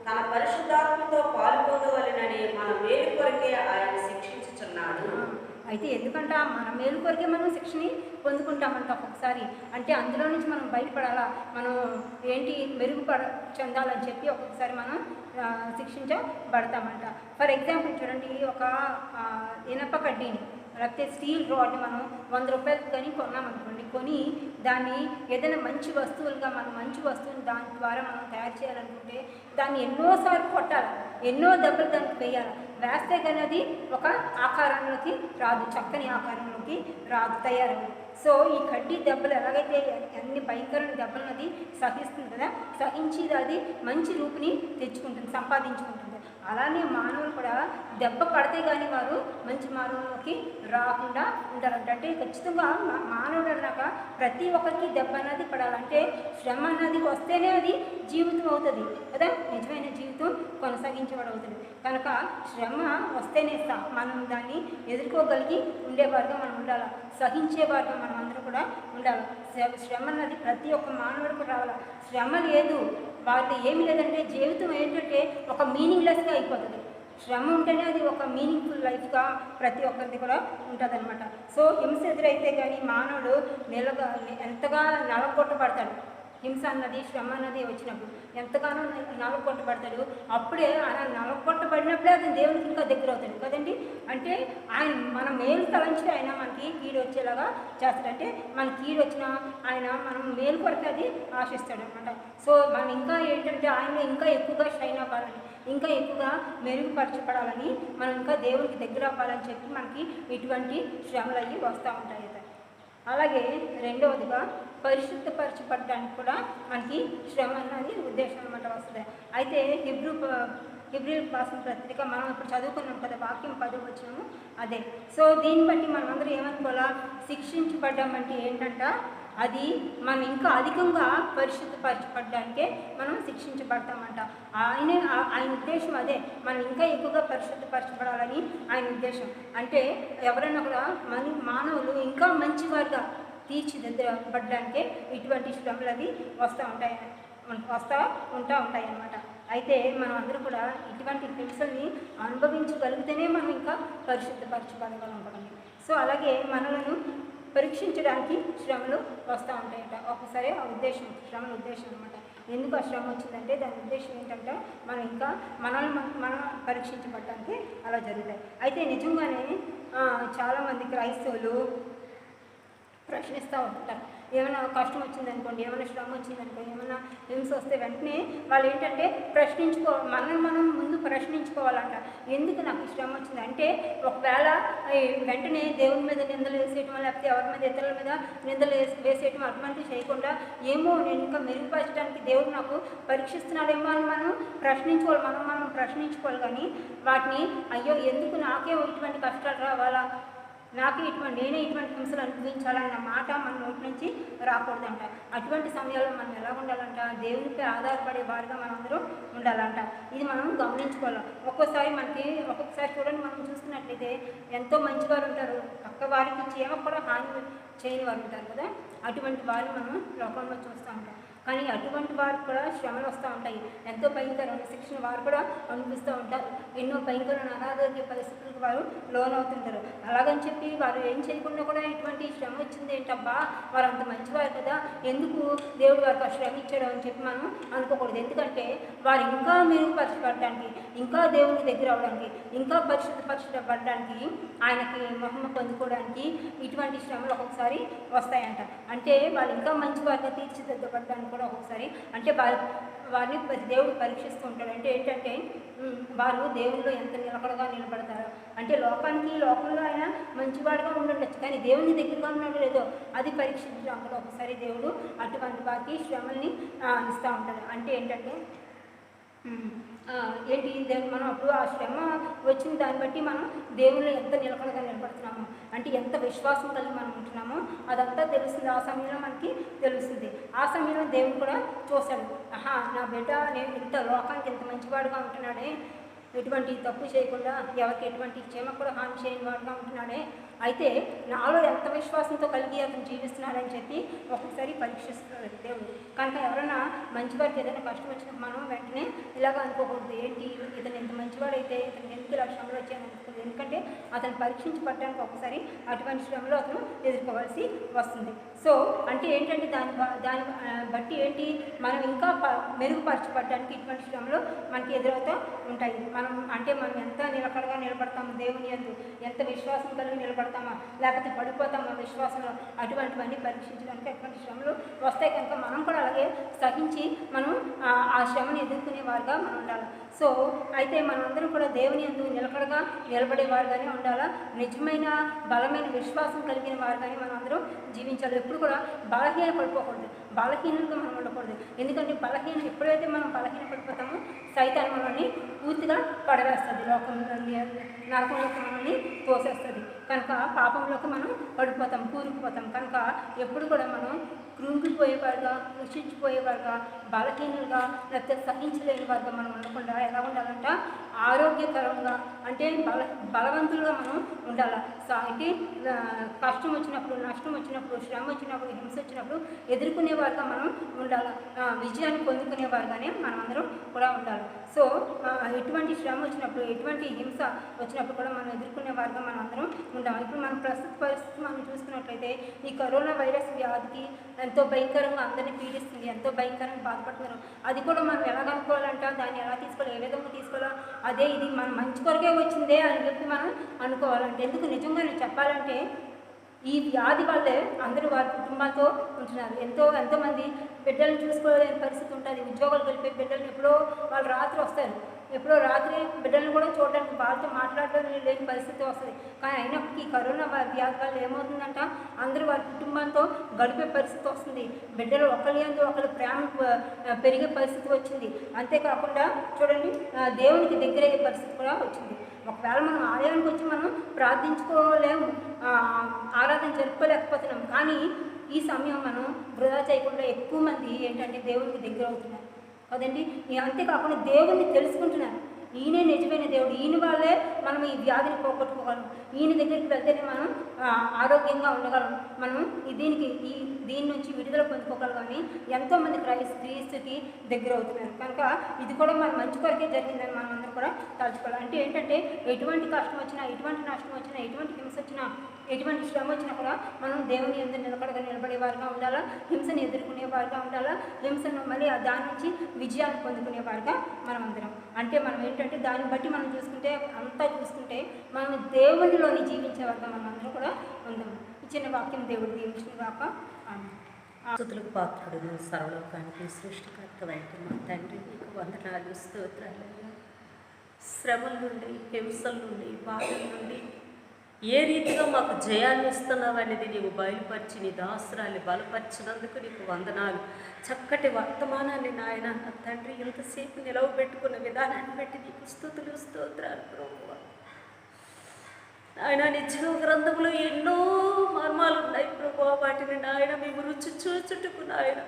తన పరిశుద్ధాత్మతో పాల్గొనవలెనని మన మేలు కొరకే ఆయన శిక్షించుచున్నాడు. అయితే ఎందుకంటే మన మేలు కొరకే మనం శిక్షని పొందుకుంటామంట ఒక్కొక్కసారి. అంటే అందులో నుంచి మనం బయటపడాలా, మనం చెందాలని చెప్పి ఒక్కొక్కసారి మనం శిక్షించబడతామంట. ఫర్ ఎగ్జాంపుల్ చూడండి, ఒక ఇనప కడ్డీని లేకపోతే స్టీల్ రాడ్ని మనం 100 రూపాయలకు కానీ కొన్నామనుకోండి, కొని దాన్ని ఏదైనా మంచి వస్తువుని దాని ద్వారా మనం తయారు చేయాలనుకుంటే దాన్ని ఎన్నోసార్లు కొట్టాలి, ఎన్నో దెబ్బలు దానికి వేయాలి. వేస్తే కానీ అది ఒక ఆకారంలోకి రాదు, చక్కని ఆకారంలోకి రాదు, తయారవుతుంది. సో ఈ కడ్డీ దెబ్బలు ఎలాగైతే అన్ని భయంకరమైన దెబ్బలను అది సహిస్తుంది కదా, సహించి అది మంచి రూపుని తెచ్చుకుంటుంది, సంపాదించుకుంటుంది. అలానే మానవులు కూడా దెబ్బ పడితే కానీ వారు మంచి మానవులకి రాకుండా ఉంటారంట. అంటే ఖచ్చితంగా మానవుడు అన్నాక ప్రతి ఒక్కరికి దెబ్బ అన్నది పడాలంటే శ్రమ అన్నది వస్తేనే అది జీవితం అవుతుంది కదా, నిజమైన జీవితం కొనసాగించబడవుతుంది. కనుక శ్రమ వస్తేనే మనం దాన్ని ఎదుర్కోగలిగి ఉండేవారుగా మనం ఉండాలి, సహించేవారుగా మనం అందరూ కూడా ఉండాలి. శ్రమ అన్నది ప్రతి ఒక్క మానవుడికి రావాలి. శ్రమ లేదు, వాళ్ళకి ఏమి లేదంటే జీవితం ఏంటంటే ఒక మీనింగ్లెస్గా అయిపోతుంది. శ్రమ ఉంటేనే అది ఒక మీనింగ్ఫుల్ లైఫ్గా ప్రతి ఒక్కరిది కూడా ఉంటుంది అనమాట. సో హింస ఎదురైతే కానీ మానవుడు ఎంతగా నలగొట్టబడతాడు. హింస అన్నది, శ్రమ అన్నది వచ్చినప్పుడు ఎంతగానో నలగొట్టబడతాడు. అప్పుడే అలా నలగొట్టబడినప్పుడే అది దేవునికి ఇంకా దగ్గర అవుతాడు కదండి. అంటే మన మేలు తలంచి ఆయన మనకి కీడు వచ్చేలాగా చేస్తాడు. అంటే మన కీడు వచ్చినా ఆయన మనం మేలు కొరకు అది ఆశిస్తాడు అనమాట. సో మనం ఇంకా ఏంటంటే ఆయన ఇంకా ఎక్కువగా షైన్ అవ్వాలని, ఇంకా ఎక్కువగా మెరుగుపరచబడాలని, మనం ఇంకా దేవునికి దగ్గర అవ్వాలని చెప్పి మనకి ఇటువంటి శ్రమలు అయ్యి వస్తూ ఉంటాయి. అలాగే రెండవదిగా పరిశుద్ధపరచబడడానికి కూడా మనకి శ్రమ అన్నది ఉద్దేశం అన్నమాట వస్తుంది. అయితే హెబ్రీలకు రాసిన పత్రిక మనం ఇప్పుడు చదువుకున్నాం కదా, వాక్యం 10వ వచనము అదే. సో దీన్ని బట్టి మనం అందరూ ఏమనుకోవాలా, శిక్షించబడ్డామంటే ఏంటంట, అది మనం ఇంకా అధికంగా పరిశుద్ధపరచబడ్డానికే మనం శిక్షించబడతామంట. ఆయన ఉద్దేశం అదే, మనం ఇంకా ఎక్కువగా పరిశుద్ధపరచబడాలని ఆయన ఉద్దేశం. అంటే ఎవరైనా కూడా మానవులు ఇంకా మంచివారుగా తీర్చిదిద్దబడ్డానికే ఇటువంటి శ్రమలు అవి వస్తూ ఉంటాయి అన్నమాట. అయితే మనం అందరూ కూడా ఇటువంటి హింసల్ని అనుభవించగలిగితేనే మనం ఇంకా పరిశుద్ధపరచబడగలం కదండి. సో అలాగే మనలను పరీక్షించడానికి శ్రమలు వస్తూ ఉంటాయట. ఒకసారి ఆ ఉద్దేశం, శ్రమల ఉద్దేశం అనమాట. ఎందుకు ఆ శ్రమ వచ్చిందంటే దాని ఉద్దేశం ఏంటంటే మనం ఇంకా మనం పరీక్షించబడటానికి అలా జరుగుతాయి. అయితే నిజంగానే చాలామంది క్రైస్తవులు ప్రశ్నిస్తూ ఉంటారు. ఏమైనా కష్టం వచ్చిందనుకోండి, ఏమైనా శ్రమ వచ్చిందనుకోండి, ఏమైనా హింస వస్తే వెంటనే వాళ్ళు ఏంటంటే మనం ముందు ప్రశ్నించుకోవాలంట. ఎందుకు నాకు శ్రమ వచ్చింది అంటే, ఒకవేళ వెంటనే దేవుని మీద నిందలు వేసేయటం, లేకపోతే ఎవరి మీద ఇతరుల మీద నిందలు వేసేయటం అటువంటివి చేయకుండా, ఏమో నేను ఇంకా మెరుగుపరచడానికి దేవుడు నాకు పరీక్షిస్తున్నాడేమో అని మనం ప్రశ్నించుకోవాలి. కానీ వాటిని అయ్యో ఎందుకు నాకే ఇటువంటి కష్టాలు రావాలా, నేనే ఇటువంటి హింసలు అనుభవించాలన్న మాట మన నోటి నుంచి రాకూడదంట. అటువంటి సమయాల్లో మనం ఎలా ఉండాలంట, దేవునిపై ఆధారపడే వారిగా మనందరూ ఉండాలంట. ఇది మనం గమనించుకోవాలి. ఒక్కొక్కసారి చూడండి, మనం చూసుకున్నట్లయితే ఎంతో మంచివారు ఉంటారు, పక్క వారికి చీమ కూడా హాని చేయని వారు ఉంటారు కదా, అటువంటి వారిని మనం లోకంలో చూస్తూ ఉంటాం. కానీ అటువంటి వారు కూడా శ్రమలు వస్తూ ఉంటాయి. ఎంతో భయంకరమైన శిక్షణ వారు కూడా అనుభవిస్తూ ఉంటారు. ఎన్నో భయంకరమైన అనారోగ్య పరిస్థితులకు వారు లోనవుతుంటారు. అలాగని చెప్పి వారు ఏం చేయకుండా కూడా ఇటువంటి శ్రమ వచ్చింది ఏంటబ్బా, వారు అంత మంచివారు కదా, ఎందుకు దేవుడు వారికి ఆ శ్రమ ఇచ్చాడు అని చెప్పి మనం అనుకోకూడదు. ఎందుకంటే వారు ఇంకా మెరుగుపరచబడడానికి, ఇంకా దేవునికి దగ్గర అవడానికి, ఇంకా పరిశుద్ధపరచబడడానికి, ఆయనకి మహిమ పొందుకోవడానికి ఇటువంటి శ్రమలు ఒక్కొక్కసారి వస్తాయంట. అంటే వాళ్ళు ఇంకా మంచివారిగా తీర్చిదిద్దబడడానికి కూడా ఒక్కొక్కసారి అంటే వారిని దేవుడు పరీక్షిస్తూ ఉంటాడు. అంటే ఏంటంటే వారు దేవునిలో ఎంత నిలకడగా నిలబడతారు. అంటే లోకంలో ఆయన మంచివాడుగా ఉండొచ్చు, కానీ దేవుని దగ్గరగా ఉన్నాడు లేదో అది పరీక్షించడం కూడా ఒకసారి దేవుడు అటువంటి వారికి శ్రమల్ని ఇస్తూ ఉంటాడు. అంటే ఏంటంటే మనం అప్పుడు ఆ శ్రమ వచ్చిన దాన్ని బట్టి మనం దేవుళ్ళు ఎంత నిలకడగా నిలబడుతున్నామో, అంటే ఎంత విశ్వాసం కలిగి మనం ఉంటున్నామో అదంతా తెలుస్తుంది. ఆ సమయంలో మనకి తెలుస్తుంది. ఆ సమయంలో దేవుడు కూడా చూశాడు, నా బిడ్డ నేను ఇంత లోకానికి ఎంత మంచివాడుగా ఉంటున్నాడే, ఎటువంటి తప్పు చేయకుండా ఎవరికి ఎటువంటి క్షేమ కూడా హాని చేయని వాడుగా ఉంటున్నాడే, అయితే నాలో ఎంత విశ్వాసంతో కలిగి అతను జీవిస్తున్నాడని చెప్పి ఒక్కొక్కసారి పరీక్షిస్తున్నాడు దేవుడు. కనుక ఎవరైనా మంచివారికి ఏదైనా కష్టం వచ్చినప్పుడు మనం వెంటనే ఇలాగ అనుకోకూడదు, ఏంటి ఇతను ఎంత మంచివాడైతే ఇతను ఎందుకు ఇలా శ్రమలు వచ్చాయని అనుకోకూడదు. ఎందుకంటే అతను పరీక్షించబడడానికి ఒకసారి అటువంటి శ్రమలు అతను ఎదుర్కోవాల్సి వస్తుంది. సో అంటే ఏంటంటే దాన్ని బట్టి ఏంటి మనం ఇంకా మెరుగుపరచబడడానికి ఇటువంటి శ్రమలు మనకి ఎదురవుతూ ఉంటాయి. మనం ఎంత నిలకడగా నిలబడతాము, దేవుని యందు ఎంత విశ్వాసం కలిగి నిలబడతామా, లేకపోతే పడిపోతామా విశ్వాసంలో, అటువంటివన్నీ పరీక్షించడానికి అటువంటి శ్రమలు వస్తాయి. కనుక మనం కూడా అలాగే సహించి మనం ఆ శ్రమను ఎదుర్కొనే వారుగా మనం ఉండాలి. సో అయితే మనందరం కూడా దేవుని యందు నిలకడగా నిలబడే వారుగానే ఉండాలా, నిజమైన బలమైన విశ్వాసం కలిగిన వారుగానే మనం అందరం జీవించాలి. ఎప్పుడు కూడా బలహీన పడిపోకూడదు, బలహీనంగా మనం ఉండకూడదు. ఎందుకంటే ఎప్పుడైతే మనం బలహీన పడిపోతామో సైతాన్ మనల్ని పూర్తిగా పడవేస్తుంది, నరకంలోకి మనల్ని తోసేస్తుంది. కనుక పాపంలోకి మనం పడిపోతాం, కూరుకుపోతాం. కనుక ఎప్పుడు కూడా మనం కృంగిపోయేవారుగా, కృషించిపోయేవారుగా, బలహీనులుగా, లేకపోతే సహించలేని వారుగా మనం ఉండకుండా ఎలా ఉండాలంట, ఆరోగ్యకరంగా అంటే బలవంతులుగా మనం ఉండాలి. అంటే కష్టం వచ్చినప్పుడు, నష్టం వచ్చినప్పుడు, శ్రమ వచ్చినప్పుడు, హింస వచ్చినప్పుడు ఎదుర్కొనే వారుగా మనం ఉండాలి. విజయాన్ని పొందుకునే వారుగానే మనం అందరం కూడా ఉండాలి. సో ఎటువంటి శ్రమ వచ్చినప్పుడు, ఎటువంటి హింస వచ్చినప్పుడు కూడా మనం ఎదుర్కొనే వారుగా మనం అందరం ఉండాలి. ఇప్పుడు మన ప్రస్తుత పరిస్థితి మనం చూసుకున్నట్లయితే ఈ కరోనా వైరస్ వ్యాధికి ఎంతో భయంకరంగా అందరినీ పీడిస్తుంది, ఎంతో భయంకరంగా బాధపడుతున్నారు. అది కూడా మనం ఎలా కనుక్కోవాలంట, దాన్ని ఎలా తీసుకోవాలి, ఏ విధంగా తీసుకోవాలో, అదే ఇది మన మంచి కొరకే వచ్చిందే అని చెప్పి మనం అనుకోవాలంటే, ఎందుకు నిజంగా నేను చెప్పాలంటే ఈ వ్యాధి వల్లే అందరూ వారి కుటుంబాలతో ఉంటున్నారు. ఎంతోమంది బిడ్డలను చూసుకోలేని పరిస్థితి ఉంటుంది. ఉద్యోగాలు వెళ్ళిపోయి బిడ్డలను ఎప్పుడో వాళ్ళు రాత్రి వస్తారు, ఎప్పుడో రాత్రి బిడ్డలను కూడా చూడడానికి, వాళ్ళతో మాట్లాడడం లేని పరిస్థితి వస్తుంది. కానీ అయినప్పటికీ కరోనా వ్యాధి వల్ల ఏమవుతుందంట, అందరూ వారి కుటుంబంతో గడిపే పరిస్థితి వస్తుంది. బిడ్డలు ఒకరి ప్రేమ పెరిగే పరిస్థితి వచ్చింది. అంతేకాకుండా చూడండి, దేవునికి దగ్గరయ్యే పరిస్థితి కూడా వచ్చింది. ఒకవేళ మనం ఆలయానికి వచ్చి మనం ప్రార్థించుకోలేము, ఆరాధన జరుపుకోలేకపోతున్నాం. కానీ ఈ సమయం మనం వృధా చేయకుండా ఎక్కువ మంది ఏంటంటే దేవునికి దగ్గర అవుతున్నారు కదండి. అంతేకాకుండా దేవుణ్ణి తెలుసుకుంటున్నారు. ఈయనే నిజమైన దేవుడు, ఈయన వాళ్ళే మనం ఈ వ్యాధిని పోగొట్టుకోగలం, ఈయన దగ్గరికి వెళ్తేనే మనం ఆరోగ్యంగా ఉండగలం, మనం దీని నుంచి విడుదల పొందుకోగలమని ఎంతోమంది క్రీస్తుకి దగ్గర అవుతున్నారు. కనుక ఇది కూడా మన మంచి కొరకే జరిగిందని మనం అందరూ కూడా తలుచుకోవాలి. అంటే ఏంటంటే ఎటువంటి కష్టం వచ్చినా, ఎటువంటి నష్టం వచ్చినా, ఎటువంటి హింస వచ్చినా, ఎటువంటి శ్రమ వచ్చినా కూడా మనం దేవుని యందు నిలకడగా నిలబడే వారుగా ఉండాలా, హింసను ఎదుర్కొనే వారుగా ఉండాలా, హింసను మళ్ళీ దాని నుంచి విజయాన్ని పొందుకునే వారుగా మనం అందరం. అంటే మనం ఏంటంటే దాన్ని బట్టి మనం చూసుకుంటే మనం దేవునిలోని జీవించే వారుగా మనం అందరం కూడా ఉందాం. ఇచ్చిన వాక్యం దేవుడు దీవించిన కాక. స్తుతులకు పాత్రుడు, సర్వలోకానికి సృష్టికర్తవైన మా తండ్రి, నీకు వందనాలు, స్తోత్రాలు. శ్రమల నుండి, హింసల నుండి, బాధల నుండి ఏ రీతిగా మాకు జయాన్ని ఇస్తున్నావు అనేది నీవు బయలుపరిచి నీ దాసురాన్ని బలపరిచినందుకు నీకు వందనాలు. చక్కటి వర్తమానాన్ని నాయన నా తండ్రి ఇంతసేపు నిలవబెట్టుకున్న విధానాన్ని బట్టి నీకు స్తుతులు, స్తోత్రాలు ప్రభువా. నాయన నీ జీవ గ్రంథంలో ఎన్నో మర్మాలు ఉన్నాయి ప్రభువా, వాటిని నాయన మేము రుచి చూచుటకు నాయన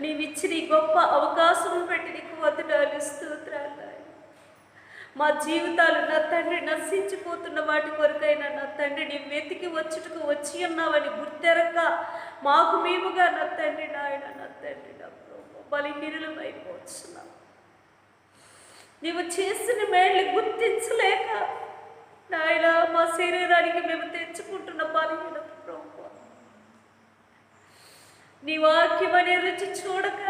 నీవిచ్చి నీ గొప్ప అవకాశం పెట్టి నీకు వందనాలు, స్తోత్రాలు. మా జీవితాలు నా తండ్రి నశించిపోతున్న వాటి కొరకైనా నా తండ్రి నీ వెతికి వచ్చుటకు వచ్చి ఉన్నావని గుర్తెరక మాకు మేముగా నా తండ్రి నాయన, నా తండ్రి నా ప్రభు బలహీనులమైపోతున్నాం. నీవు చేసిన మేళ్ళు గుర్తించలేక నాయన మా శరీరానికి మేము తెచ్చుకుంటున్న బలహీనత ప్రభువా, నీ వాక్యం అనే రుచి చూడక,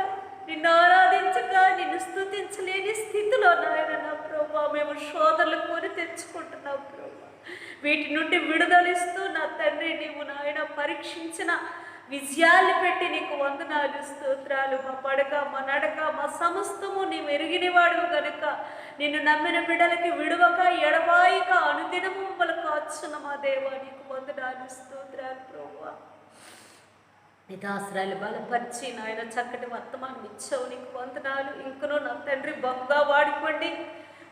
నిన్ను ఆరాధించక, నిన్ను స్తుతించలేని స్థితిలో నాయన నా ప్రభువా మేము శోధనలు కొని తెచ్చుకుంటున్నాం ప్రభువా. వీటి నుండి విడుదలిస్తూ నా తండ్రి నీవు నాయన పరీక్షించిన విజయాన్ని పెట్టి నీకు వందనాలు స్తోత్రాలు. మా పడక, మా నడక, మా సమస్తము నీవు ఎరిగినవాడు గనుక నిన్ను నమ్మిన బిడ్డలకి విడువక, ఎడబాయిక అనుదినము మమ్మల్ని కాచున్న మా దేవా నీకు వందనాలు స్తోత్రాలు ప్రభువా. నిదాసరాలు బలపరిచి నాయన చక్కటి వర్తమానం ఇచ్చావు, నీకు వందనాలు. ఇంకనూ నా తండ్రి బహుగా వాడుకోండి.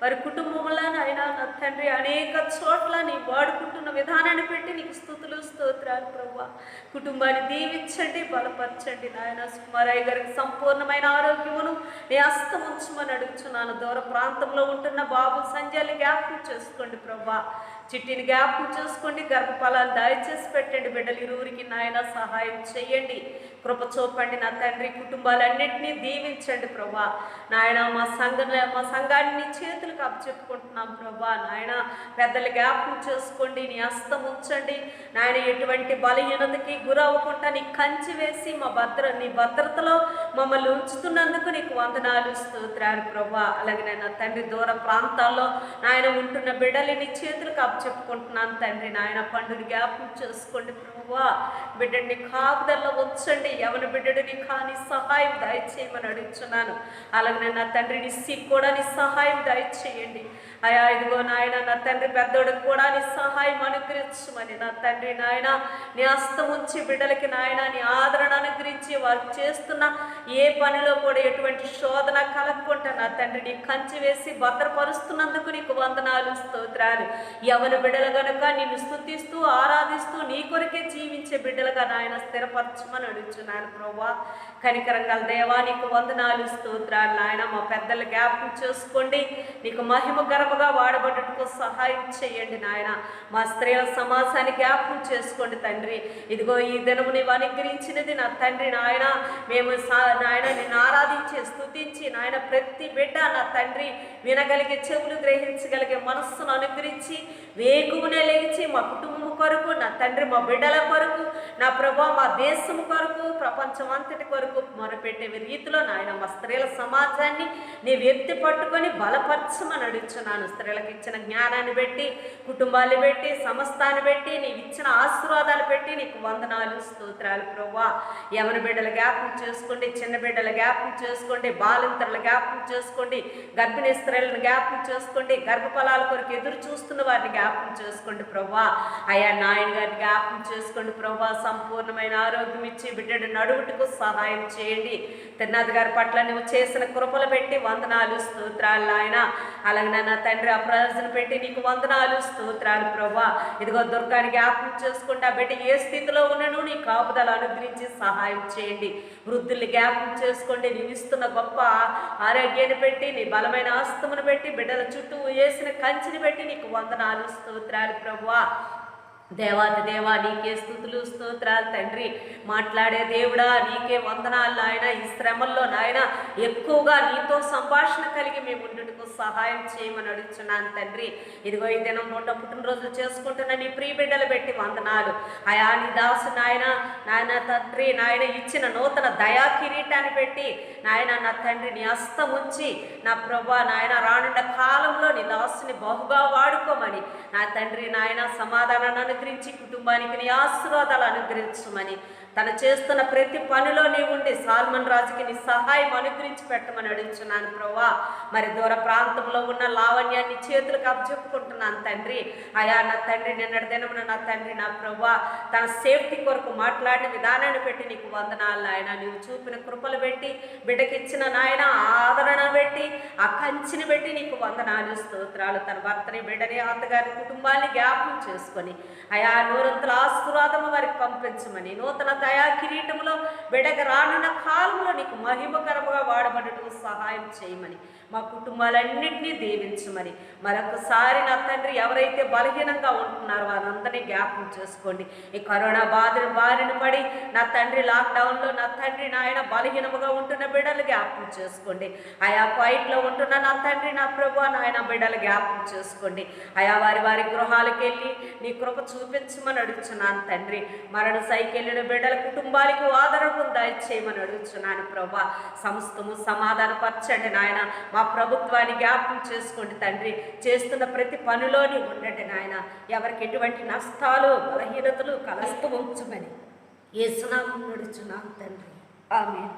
వారి కుటుంబంలో నాయన నా తండ్రి అనేక చోట్ల నీ వాడుకుంటున్న విధానాన్ని పెట్టి నీకు స్తుతులు స్తోత్రాలు ప్రభువా. కుటుంబాన్ని దీవించండి, బలపరచండి నాయన. సుకుమారయ్య గారికి సంపూర్ణమైన ఆరోగ్యమును నీ హస్తం ఉంచమని అడుగుచున్నాను. దూర ప్రాంతంలో ఉంటున్న బాబు సంజయ్ని జ్ఞాపకం చేసుకోండి ప్రభువా. చిట్టిని జ్ఞాపకం చేసుకోండి, గర్భఫలాలు దయచేసి పెట్టండి. బిడ్డలు ఇరువురికి నాయన సహాయం చేయండి, కృప చూపండి నా తండ్రి. కుటుంబాలన్నింటినీ దీవించండి ప్రభా. నాయన మా సంఘాన్ని నీ చేతులకు అప్పచెప్పుకుంటున్నాం ప్రభా. నాయన పెద్దలు జ్ఞాపకం చేసుకోండి, నీ హస్తం ఉంచండి నాయన. ఎటువంటి బలహీనతకి గురవ్వకుండా నీ కంచి వేసి నీ భద్రతలో మమ్మల్ని ఉంచుతున్నందుకు నీకు వందనాలు స్తోత్రాలు ప్రభా. అలాగే నా తండ్రి దూర ప్రాంతాల్లో నాయన ఉంటున్న బిడ్డలు నీ చేతులకు చెప్పుకుంటున్నాను తండ్రి. నాయన పండుని జ్ఞాపకం చేసుకోండి ప్రభువా. బిడ్డని కాపుదల్లో ఉంచండి. ఎవరి బిడ్డడిని కానీ సహాయం దయచేయమని అడుగుతున్నాను. అలాగే నా తండ్రిని కూడా నీ సహాయం దయచేయండి అయా. ఇదిగో నాయన నా తండ్రి పెద్దోడికి కూడా నీ సహాయం అనుగ్రహించమని నా తండ్రి నాయన. నీ హస్తం ఉంచి బిడ్డలకి నాయన నీ ఆదరణ అనుగ్రహించి వారు చేస్తున్న ఏ పనిలో కూడా ఎటువంటి శోధన కలగకుండా నా తండ్రి నీ కంచి వేసి భద్రపరుస్తున్నందుకు నీకు వందనాలు స్తోత్రాలు. ఎవరి బిడ్డలు గనుక నిన్ను స్తుతిస్తూ ఆరాధిస్తూ నీ కొరకే జీవించే బిడ్డలుగా నాయన స్థిరపరచమని అడుగుతున్నాను ప్రభా. కనికరంగా దేవా నీకు వందనాలు స్తోత్రాలు నాయన. మా పెద్దలు జ్ఞాపకం చేసుకోండి, నీకు మహిమ గర్భగా వాడబడ్డకు సహాయం చేయండి నాయన. మా స్త్రీల సమాజాన్ని జ్ఞాపకం చేసుకోండి తండ్రి. ఇదిగో ఈ దినము నీవు అనుగ్రహించినది నా తండ్రి నాయన. మేము నాయన నిన్ను ఆరాధించి స్తుతించి నాయన ప్రతి బిడ్డ నా తండ్రి వినగలిగే చెవులు గ్రహించగలిగే మనస్సును అనుగ్రహించి వేకునే లేచి మా కుటుంబం కొరకు నా తండ్రి మా బిడ్డల కొరకు నా ప్రభా మా దేశం కొరకు ప్రపంచం అంతటి కొరకు మొరపెట్టే రీతిలో నాయన మా స్త్రీల సమాజాన్ని నీవు ఎత్తి పట్టుకొని బలపరచమని అడుగుతున్నాను. స్త్రీలకు ఇచ్చిన జ్ఞానాన్ని పెట్టి, కుటుంబాన్ని పెట్టి, సమస్తాన్ని పెట్టి, నీవు ఇచ్చిన ఆశీర్వాదాలు పెట్టి నీకు వందనాలు స్తోత్రాలు ప్రభా. ఎవరి బిడ్డలు జ్ఞాపకం చేసుకోండి, చిన్న బిడ్డలు జ్ఞాపకం చేసుకోండి, బాలింతరులు జ్ఞాపకం చేసుకోండి, గర్భిణీ స్త్రీలను జ్ఞాపకం చేసుకోండి, గర్భఫలాల కొరకు ఎదురు చూస్తున్న వారిని జ్ఞాపకం చేసుకోండి ప్రభా. అయా నాయన గారిని జ్ఞాపకం చేసుకోండి ప్రభా. సంపూర్ణమైన ఆరోగ్యం ఇచ్చి బిడ్డడు నడువుటకు సహాయం చేయండి. తిరునాథ్ గారి పట్ల నువ్వు చేసిన కృపలు పెట్టి వందనాలు స్తోత్రాలు నాయన. అలాగే నా తండ్రి అప్రయోజన పెట్టి నీకు వందనాలు స్తోత్రాలు ప్రభా. ఇదిగో దుర్గాన్ని జ్ఞాపకం చేసుకుంటే ఆ బిడ్డ ఏ స్థితిలో ఉన్నను నీ కాపుదల అనుగ్రహించి సహాయం చేయండి. వృద్ధుల్ని జ్ఞాపకం చేసుకోండి, నీవు ఇస్తున్న గొప్ప ఆరోగ్యాన్ని పెట్టి, నీ బలమైన ఆస్తమును పెట్టి, బిడ్డల చుట్టూ వేసిన కంచిని పెట్టి నీకు వందనాలు స్తోత్రాలు ప్రభువా. దేవాది దేవా నీకే స్తుతులు స్తోత్రాలు తండ్రి. మాట్లాడే దేవుడా నీకే వందనాలు నాయన. ఈ శ్రమల్లో నాయన ఎక్కువగా నీతో సంభాషణ కలిగి మేము ఉండుటకు సహాయం చేయమని అడుగుతున్నాను తండ్రి. ఇదిగో ఈ దినం 100 పుట్టినరోజులు చేసుకుంటున్న నీ ప్రియ బిడ్డలు పెట్టి వందనాలు అయా. నీ దాసు నాయన నాయన తండ్రి నాయన ఇచ్చిన నూతన దయా కిరీటాన్ని పెట్టి నాయన నా తండ్రి నీ హస్తం ఉంచి నా ప్రభా నాయన రానున్న కాలంలో నీ దాసుని బహుగా వాడుకోమని నా తండ్రి నాయన సమాధానాన్ని అనుగ్రహించి కుటుంబానికి నీ ఆశీర్వాదాలు అనుగ్రహించమని తను చేస్తున్న ప్రతి పనిలో నీ ఉండి సాల్మన్ రాజుకి నీ సహాయం అనుగ్రహించి పెట్టమని అడుగుతున్నాను ప్రభా. మరి దూర ప్రాంతంలో ఉన్న లావణ్యాన్ని చేతులకు అప్పచెప్పుకుంటున్నాను తండ్రి. అయా నా తండ్రి నిన్నటి దినమున నా తండ్రి నా ప్రభా తన సేఫ్టీ కొరకు మాట్లాడిన విధానాన్ని పెట్టి నీకు వందనాలు నాయన. నీవు చూపిన కృపలు పెట్టి బిడ్డకి ఇచ్చిన నాయన ఆదరణ పెట్టి ఆ కంచిని పెట్టి నీకు వందనాలు స్తోత్రాలు. తన భర్తని బిడ్డని అత్తగారి కుటుంబాన్ని జ్ఞాపకం చేసుకొని అయా నూరంతుల ఆశీర్వాదము వారికి పంపించమని, నూతన దయా కిరీటంలో బిడ్డకు రానున్న కాలంలో నీకు మహిమకరముగా వాడబడటం సహాయం చేయమని మా కుటుంబాలన్నింటినీ దీవించమని మరొకసారి నా తండ్రి ఎవరైతే బలహీనంగా ఉంటున్నారో వారందరినీ జ్ఞాపకం చేసుకోండి. ఈ కరోనా బారిన పడి నా తండ్రి లాక్డౌన్లో నా తండ్రి నాయన బలహీనముగా ఉంటున్న బిడ్డలు జ్ఞాపకం చేసుకోండి. ఆయా క్వైట్లో ఉంటున్న నా తండ్రి నా ప్రభు నాయన బిడ్డలు జ్ఞాపకం చేసుకోండి. ఆయా వారి గృహాలకు వెళ్ళి నీ కృప చూపించమని అడుగుతున్నాను తండ్రి. మరణ సైకెళ్ళిన బిడ్డల కుటుంబాలకు ఆదరణ దయచేయమని అడుగుతున్నాను ప్రభా. సమస్తము సమాధానపరచండి నాయన. మా ప్రభుత్వాన్ని జ్ఞాపకం చేసుకోండి తండ్రి. చేస్తున్న ప్రతి పనిలోని ఉండండి నాయన. ఎవరికి ఎటువంటి నష్టాలు బలహీనతలు కలస్తూ ఉంచమని యేసునామమున అడుగుచున్నాను తండ్రి. ఆమేన్.